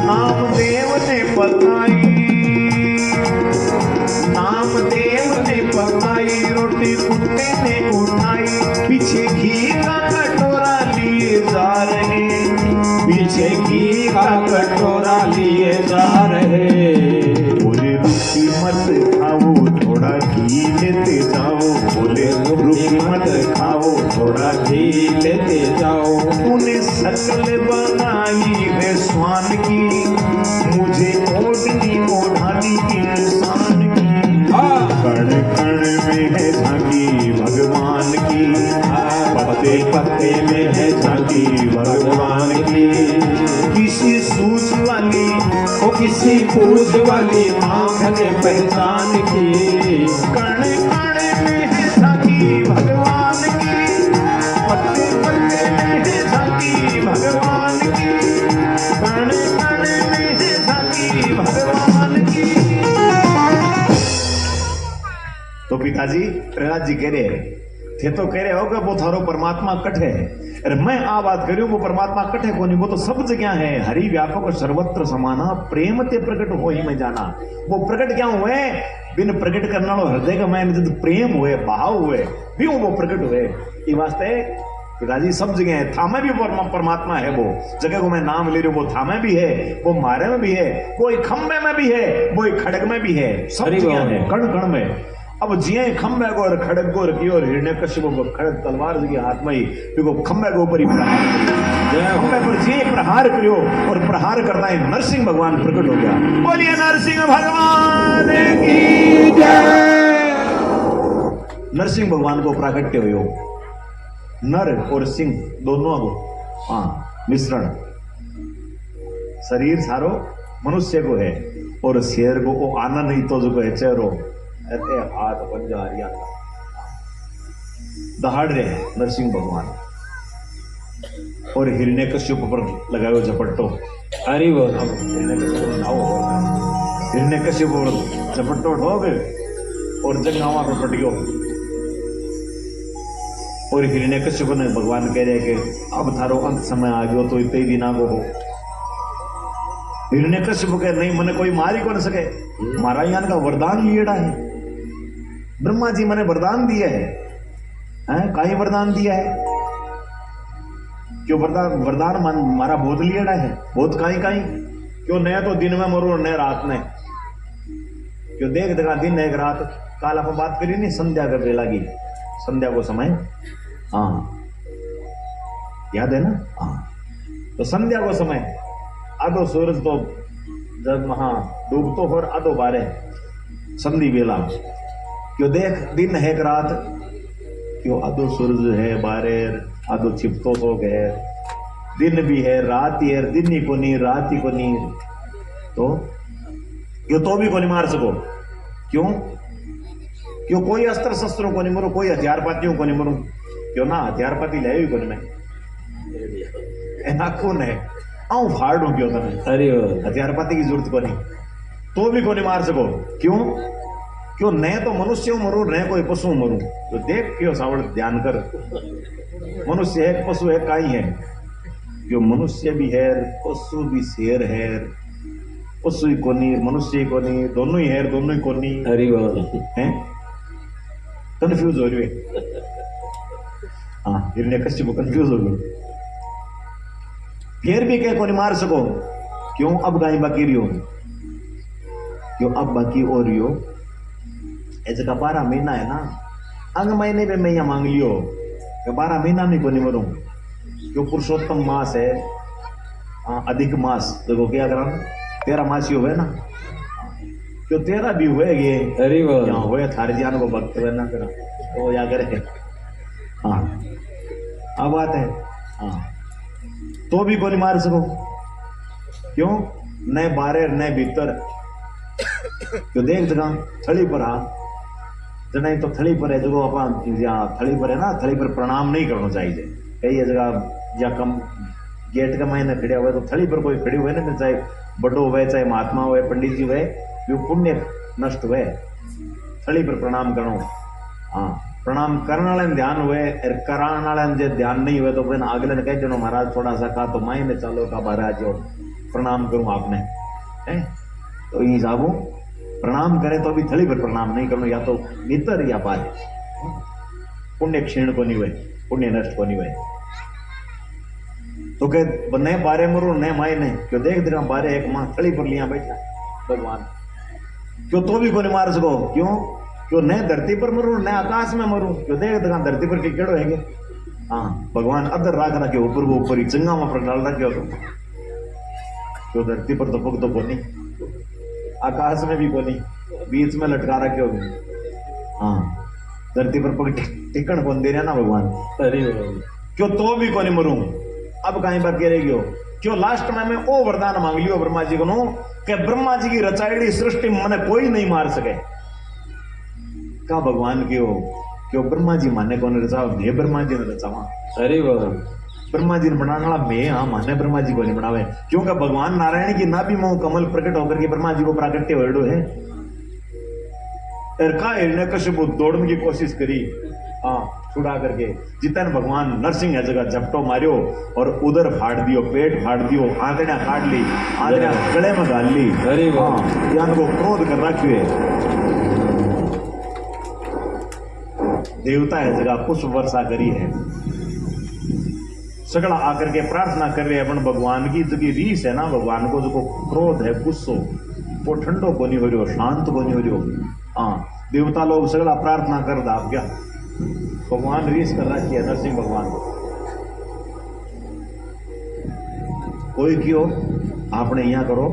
नामदेव ने बताई, नामदेव ने पकाई रोटी, कुत्ते ने उठाई, पीछे घी का कटोरा लिए जा रहे, पीछे घी का कटोरा लिए जा रहे। बोले रुकी मत खाओ थोड़ा घी लेते जाओ, बोले रुकी मत खाओ थोड़ा घी लेते जाओ। तूने शकल बनाई है स्वान की, मुझे ओढ़नी ओढ़ानी इंसान की। कण कण में है झांकी भगवान की, पत्ते पत्ते में है झांकी भगवान की। किसी सूझ वाली ओ किसी पूछ वाली आँख ने पहचान की। कण कण में है झांकी भगवान की, पत्ते पत्ते में है झांकी भगवान की, कण कण में है झांकी भगवान की। तो पिताजी प्रहलाद जी कह रहे थे, तो कह रहे हो कि वो थारो परमात्मा कठे है, अरे मैं आ बात करूं वो परमात्मा कठे को नहीं, वो तो सब जगह है, हरि व्यापक सर्वत्र समाना, प्रेम ते प्रकट हो ही मैं जाना। वो प्रकट क्या हुए, बिन प्रकट करना लो हृदय का मैं प्रेम हुए भाव हुए भी वो प्रकट हुए। ये वास्ते पिताजी सब जगह है, थामे भी परमात्मा है, वो जगह को मैं नाम ले रही हूँ, वो थामे भी है, वो मारे में भी है, वो खंबे में भी है, वो खड़ग में भी है, सब जगह है, कण कण में। अब जिये खंबे को और खड़ग को रखी और हिरण्यकश्यप को खड़ग तलवार जी हाथ में ही देखो खंबे के ऊपर ही प्रहार करियो, खंबे पर जिये प्रहार करियो और प्रहार करता है नरसिंह भगवान प्रकट हो गया। बोलिए नरसिंह भगवान की जय। नरसिंह भगवान को प्राकट्य हुयो, नर और सिंह दोनों को मिश्रण, शरीर सारो मनुष्य को है और शेर को वो आनंद ही तो जो है चेहरो ऐसे हाथ पंजा हरिया दहाड़ रहे नरसिंह भगवान और हिरण्यकश्यप पर लगायो झपट्टो। हरि बोल। हिरण्यकश्यप पर झपट्टो ठोक और जंगावा पर पट गयो और हिरण्यकश्यप ने भगवान कह रहे कि अब थारो अंत समय आ गयो तो इतने दिना को हो। हिरण्यकश्यप कह नहीं मने कोई मार ही को न सके, मारा यान का वरदान लिएड़ा है, ब्रह्मा जी मैंने वरदान दिया है, काई वरदान दिया है, क्यों वरदान मारा बहुत लिएड़ा है, बहुत काई काई, क्यों नया तो दिन में मरो नया रात में, क्यों देख देखा दिन एक रात, काल आप बात करी नहीं संध्या कर बेला की, संध्या को समय, हाँ याद है ना, हाँ तो संध्या को समय आधो सूरज तो जब वहां डूबतो हो आधो बारे संधि बेला, क्यों देख दिन है एक रात, क्यों आधो सूरज है बारे आधो छिपतो तो है, दिन भी है रात ही है, दिन ही को नहीं रात ही को नहीं, तो क्यों तो भी को नहीं मार सको, क्यों क्यों कोई अस्त्र शस्त्रों को नहीं मरो, कोई हथियार पातियों को नहीं मरो, क्यों ना हथियार पाती ले को नहीं मैं नाखून है आऊं फाड़ दूं, क्यों तुम्हें हथियार पाती की जरूरत को नहीं, तो भी को नहीं मार सको, क्यों क्यों न तो मनुष्य मरू न कोई पशु मरू, तो देख क्यों सावड़ ध्यान कर, मनुष्य है पशु है काई है, क्यों मनुष्य भी है पशु भी शेर है, पशु ही कोनी मनुष्य ही कोनी, दोनों ही है दोनों ही कोनी, है कंफ्यूज हो रही है। हाँ हिरण्यकश्यप कंफ्यूज हो गए, फिर भी कह को नहीं मार सको, क्यों अब गाय बाकी रियो, क्यों अब बाकी और रियो, ऐसे का 12 महीना है ना, अंग महीने पे मैं मांग लियो कि 12 महीना में को नहीं मरूं, क्यों पुरुषोत्तम मास है, अधिक मास देखो क्या करा 13 मास ही हुए ना, क्यों 13 भी हुए ये यहाँ हुए थारे जान को भक्त ना करा तो या करे, हाँ अब बात है, हाँ तो भी को नहीं मार सको, क्यों न बाहर न भीतर, क्यों देख जगह थली पर जना तो थड़ी पर है जो अपन थड़ी पर है ना, थड़ी पर प्रणाम नहीं करना चाहिए। कई जगह या कम गेट के मायने खड़े हुए तो थड़ी पर कोई खड़ी हुए ना, चाहे बड़ो हुए चाहे महात्मा हुए पंडित जी हुए, जो पुण्य नष्ट हुए। थड़ी पर प्रणाम करो। हाँ, प्रणाम करने वाले ध्यान हुए और कराने वाले जे ध्यान नहीं हुए तो फिर अगले ने कह जो महाराज थोड़ा सा का तो मायने चलो का महाराज जो प्रणाम करूं आपने है। तो ये साबू प्रणाम करे तो भी थड़ी पर प्रणाम नहीं करो, या तो भीतर या बाहर। पुण्य क्षीण को नहीं हुए, पुण्य नष्ट को नहीं हुए। तो के न बारे मरो न माए ने क्यों देख देगा बारे एक मां थड़ी पर लिया बैठा भगवान क्यों तो भी को नहीं मार सको। क्यों न धरती पर मरू न आकाश में मरू, क्यों देख देगा धरती पर टिकड़ो है। हाँ, भगवान अदर राख रखे ऊपर को ऊपर ही चंगा में पर डाल रखे हो। क्यों धरती पर तो पग तो को नहीं, आकाश में भी को नहीं, बीच में लटका रखे हो। हाँ, धरती पर पग टिकण कौन दे रहा ना भगवान। अरे क्यों तो भी को नहीं मरू, अब कहीं बाकी रह गयो। क्यों लास्ट में मैं ओ वरदान मांग लियो ब्रह्मा जी को नो कि ब्रह्मा जी की रचाईड़ी सृष्टि मने कोई नहीं मार सके। का भगवान क्यों ब्रह्मा जी माने कौन रचा, मैं ब्रह्मा जी ने रचावा। अरे ब्रह्मा जी ने बनाने वाला मैं, हाँ माने ब्रह्मा जी को नहीं बनावे। क्योंकि भगवान नारायण की नाभि में कमल प्रकट होकर के ब्रह्मा जी को प्राकट्य वर्डो है। हिरण्य कश्यप दौड़ने की कोशिश करी, हाँ छुड़ा करके जितन भगवान नरसिंह है जगह झपटो मारियो और उधर फाड़ दियो, पेट फाड़ दियो, आंतड़ियां काट ली, आंतड़ियां गले में डाल ली। अरे हाँ, यान को क्रोध कर रखिए। देवता है जगह पुष्प वर्षा करी है, सगड़ा आकर के प्रार्थना कर रहे अपन भगवान की। जो रीस है ना भगवान को, जो क्रोध है गुस्सो वो ठंडो को नहीं हो रही हो, शांत को नहीं हो रही हो। हाँ, देवता लोग सगड़ा प्रार्थना कर दाब क्या भगवान रीस कर रखी है नरसिंह भगवान को। कोई क्यों आपने यहां करो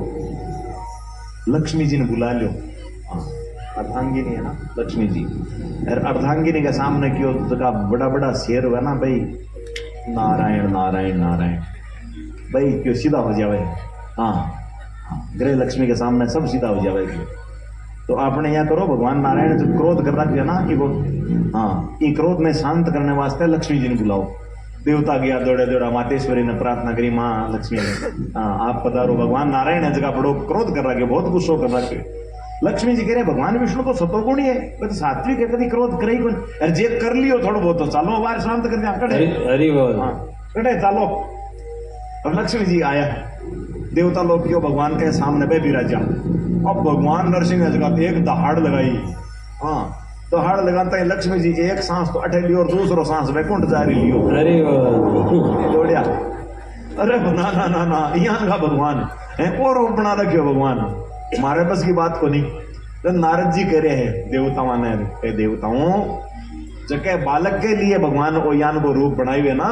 लक्ष्मी जी ने बुला लो। हाँ, अर्धांगिनी है ना लक्ष्मी जी, और अर्धांगिनी के सामने क्यों तो बड़ा बड़ा शेर हुआ ना भाई, नारायण नारायण नारायण भाई क्यों सीधा हो जावे। हाँ, गृह लक्ष्मी के सामने सब सीधा हो जावे। तो आपने यहाँ करो भगवान नारायण जो क्रोध कर रखा ना कि वो, हाँ ये क्रोध में शांत करने वास्ते लक्ष्मी जी ने बुलाओ। देवता गया दौड़े दौड़ा, मातेश्वरी ने प्रार्थना करी, माँ लक्ष्मी ने, हाँ आप पधारो। भगवान नारायण जगह बड़ो क्रोध कर रखे, बहुत गुस्सो कर रखे। लक्ष्मी जी कह रहे भगवान विष्णु तो सतोगुणी है, तो सात्विक है, कभी क्रोध करे कौन। अरे जे कर लियो थोड़ा बहुत तो चालो बार शांत कर दिया कड़े। अरे हाँ कड़े चालो। अब लक्ष्मी जी आया, देवता लोग क्यों भगवान के सामने पे विराजा। अब भगवान नरसिंह ने जगह एक दहाड़ लगाई। हाँ, दहाड़ लगाता है लक्ष्मी जी एक सांस तो अठे लियो और दूसरो सांस वैकुंठ जा रही लियो। अरे दौड़िया, अरे ना ना ना ना यहाँ का भगवान है और रूप बना रखे भगवान, हमारे बस की बात को नहीं। तो नारद जी कह रहे हैं देवताओं ने, देवताओं जगह बालक के लिए भगवान ओयान को रूप बनाए हुए ना,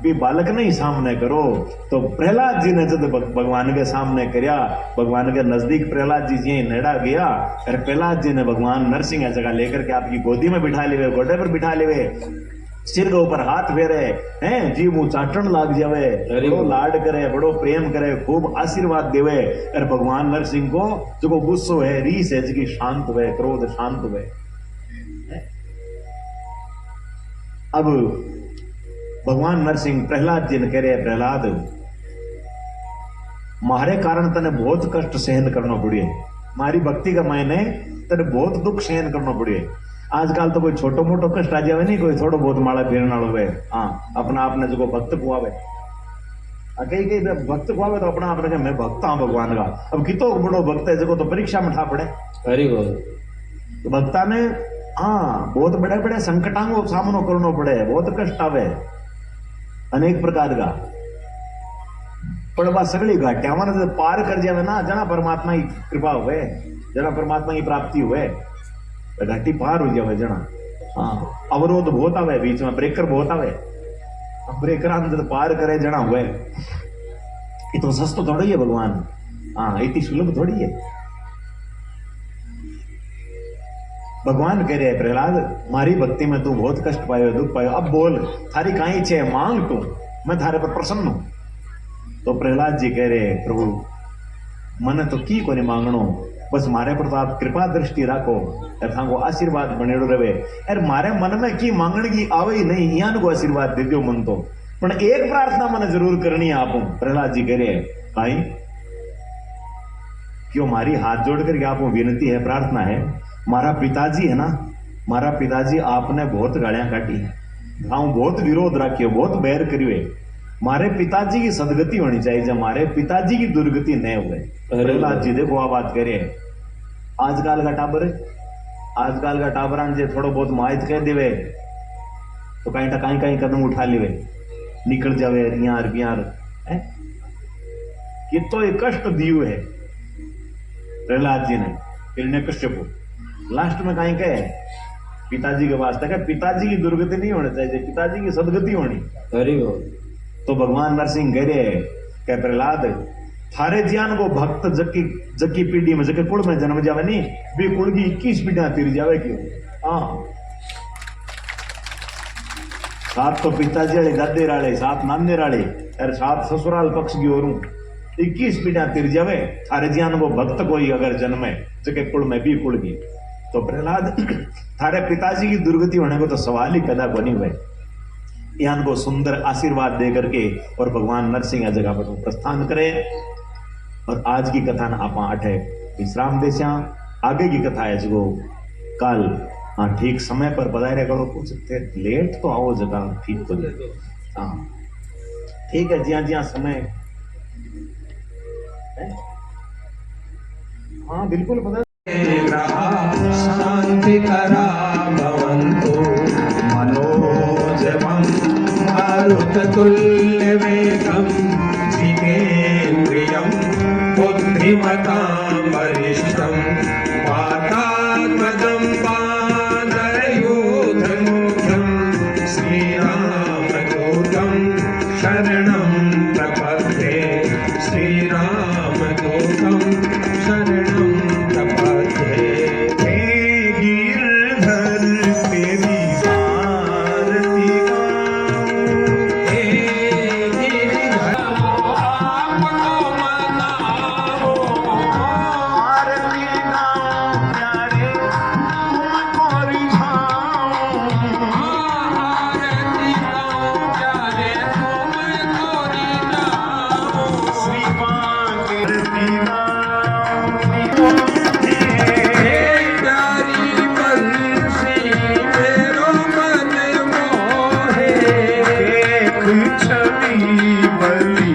भी बालक नहीं सामने करो। तो प्रहलाद जी ने जब भगवान के सामने करया, भगवान के नजदीक प्रहलाद जी यही नेड़ा गया, और प्रहलाद जी ने भगवान नरसिंह जगह लेकर के आपकी गोदी में बिठा लिए, गोडे पर बिठा लिए, सिर के ऊपर हाथ फेरे हैं, जी मुंह चाटन लाग जावे, बड़ो लाड करे, बड़ो प्रेम करे, खूब आशीर्वाद देवे। और भगवान नरसिंह को जो गुस्सो है, रीस है, जिसकी शांत हुए, क्रोध शांत हुए। अब भगवान नरसिंह प्रहलाद जी ने कह रहे, प्रहलाद मारे कारण तने बहुत कष्ट सहन करना पड़े, मारी भक्ति का मायने तने बहुत दुख सहन करना पड़े। आजकल तो कोई छोटो मोटो कष्ट आ जावे नहीं, कोई थोड़ो बहुत माला फेरना हुए, हाँ अपना आपने जो भक्त कुआवे, कई कई भक्त कुआवे तो अपना आपने मैं भक्त हाँ भगवान का। अब कितो बड़ो भक्त है जो तो परीक्षा में ठा पड़े। अरे तो भक्ता ने हाँ बहुत बड़े बड़े संकटां को सामनो करना पड़े, बहुत कष्ट आवे अनेक प्रकार का। पर वह सगड़ी घाटियां से पार कर जावे ना, जना परमात्मा की कृपा हुए, जना परमात्मा की प्राप्ति हुए, घाटी पार हो जावे जना। हाँ, अवरोध बहुत आवे बीच में, ब्रेकर बहुत आवे, ब्रेकर पार करे जना हुए। ये तो सस्तो थोड़ी है भगवान, हाँ इतनी सुलभ थोड़ी है। भगवान कह रहे प्रहलाद मारी भक्ति में तू बहुत कष्ट पायो, दुख पायो, अब बोल थारी काई इच्छा है, मांग तू, मैं थारे पर प्रसन्न हूं। तो प्रहलाद जी कह रहे प्रभु मन तो की को नहीं मांगनो, बस मारे पर तो आप कृपा दृष्टि राखो और थाको आशीर्वाद बनेड़ो रहे यार मारे मन में की मांगण की आवे ही नहीं यहाँ को आशीर्वाद दे दो मन तो पण एक प्रार्थना मैंने जरूर करनी है आपको प्रहलाद जी करे भाई क्यों मारी हाथ जोड़ करके आपको विनती है प्रार्थना है मारा पिताजी है ना मारा पिताजी आपने बहुत गालियां काटी गाँव बहुत विरोध राखियो बहुत बैर करियो है मारे पिताजी की सदगति होनी चाहिए जब मारे पिताजी की दुर्गति न हुए प्रहलाद जी देखो आप बात करे आजकल का टाबरान जे थोड़ो बहुत माहित कह देवे तो कहीं कदम उठा लेवे निकल जावे यार बियार ये तो एक कष्ट दियो है प्रहलाद जी ने हिरण्यकश्यप लास्ट में कहीं कहे पिताजी के वास्ते क्या पिताजी की दुर्गति नहीं होनी चाहिए पिताजी की सदगति होनी अरे तो भगवान नरसिंह कह रहे कह प्रहलाद थारे जियान को भक्त जकी पीढ़ी में जके कुल में जन्म जावे नहीं वे कुल की 21 पीढ़ियां तिर जावे क्यों हाँ 7 तो पिताजी वाले दादे राले 7 नाने राले और 7 ससुराल पक्ष की ओर 21 पीढ़ियां तिर जावे थारे जियान को भक्त कोई अगर जन्मे जके कुल में भी कुल की तो प्रहलाद थारे पिताजी की दुर्गति होने को तो सवाल ही पैदा बनी हुए यान को सुंदर आशीर्वाद दे करके और भगवान नरसिंह जगह पर प्रस्थान करे और आज की कथा ना आप आठे विश्राम देशा आगे की कथा है जो कल हाँ ठीक समय पर बधाई करो कुछ लेट तो आओ जगह ठीक तो हाँ ठीक है जिया जिया समय हाँ बिल्कुल बता शांति करा भवन्तु मनोजवं मारुततुल्य वेगं जितेन्द्रियं बुद्धिमतां वरिष्ठं वातात्मजं पादयोधमुखं श्रीरामदूतं शरणं प्रपद्ये श्रीरामदूतं शरणं प्रपद्ये हे गिरधर तेरी आरती गाऊं हे गिरधर आपको मनाओ आरती गाऊं प्यारे तुमको रिझाऊं आरती गाऊं प्यारे तुमको रिझाऊं श्री पार्वती हे प्यारी बंसी मेरो मन मोहे छवि बलि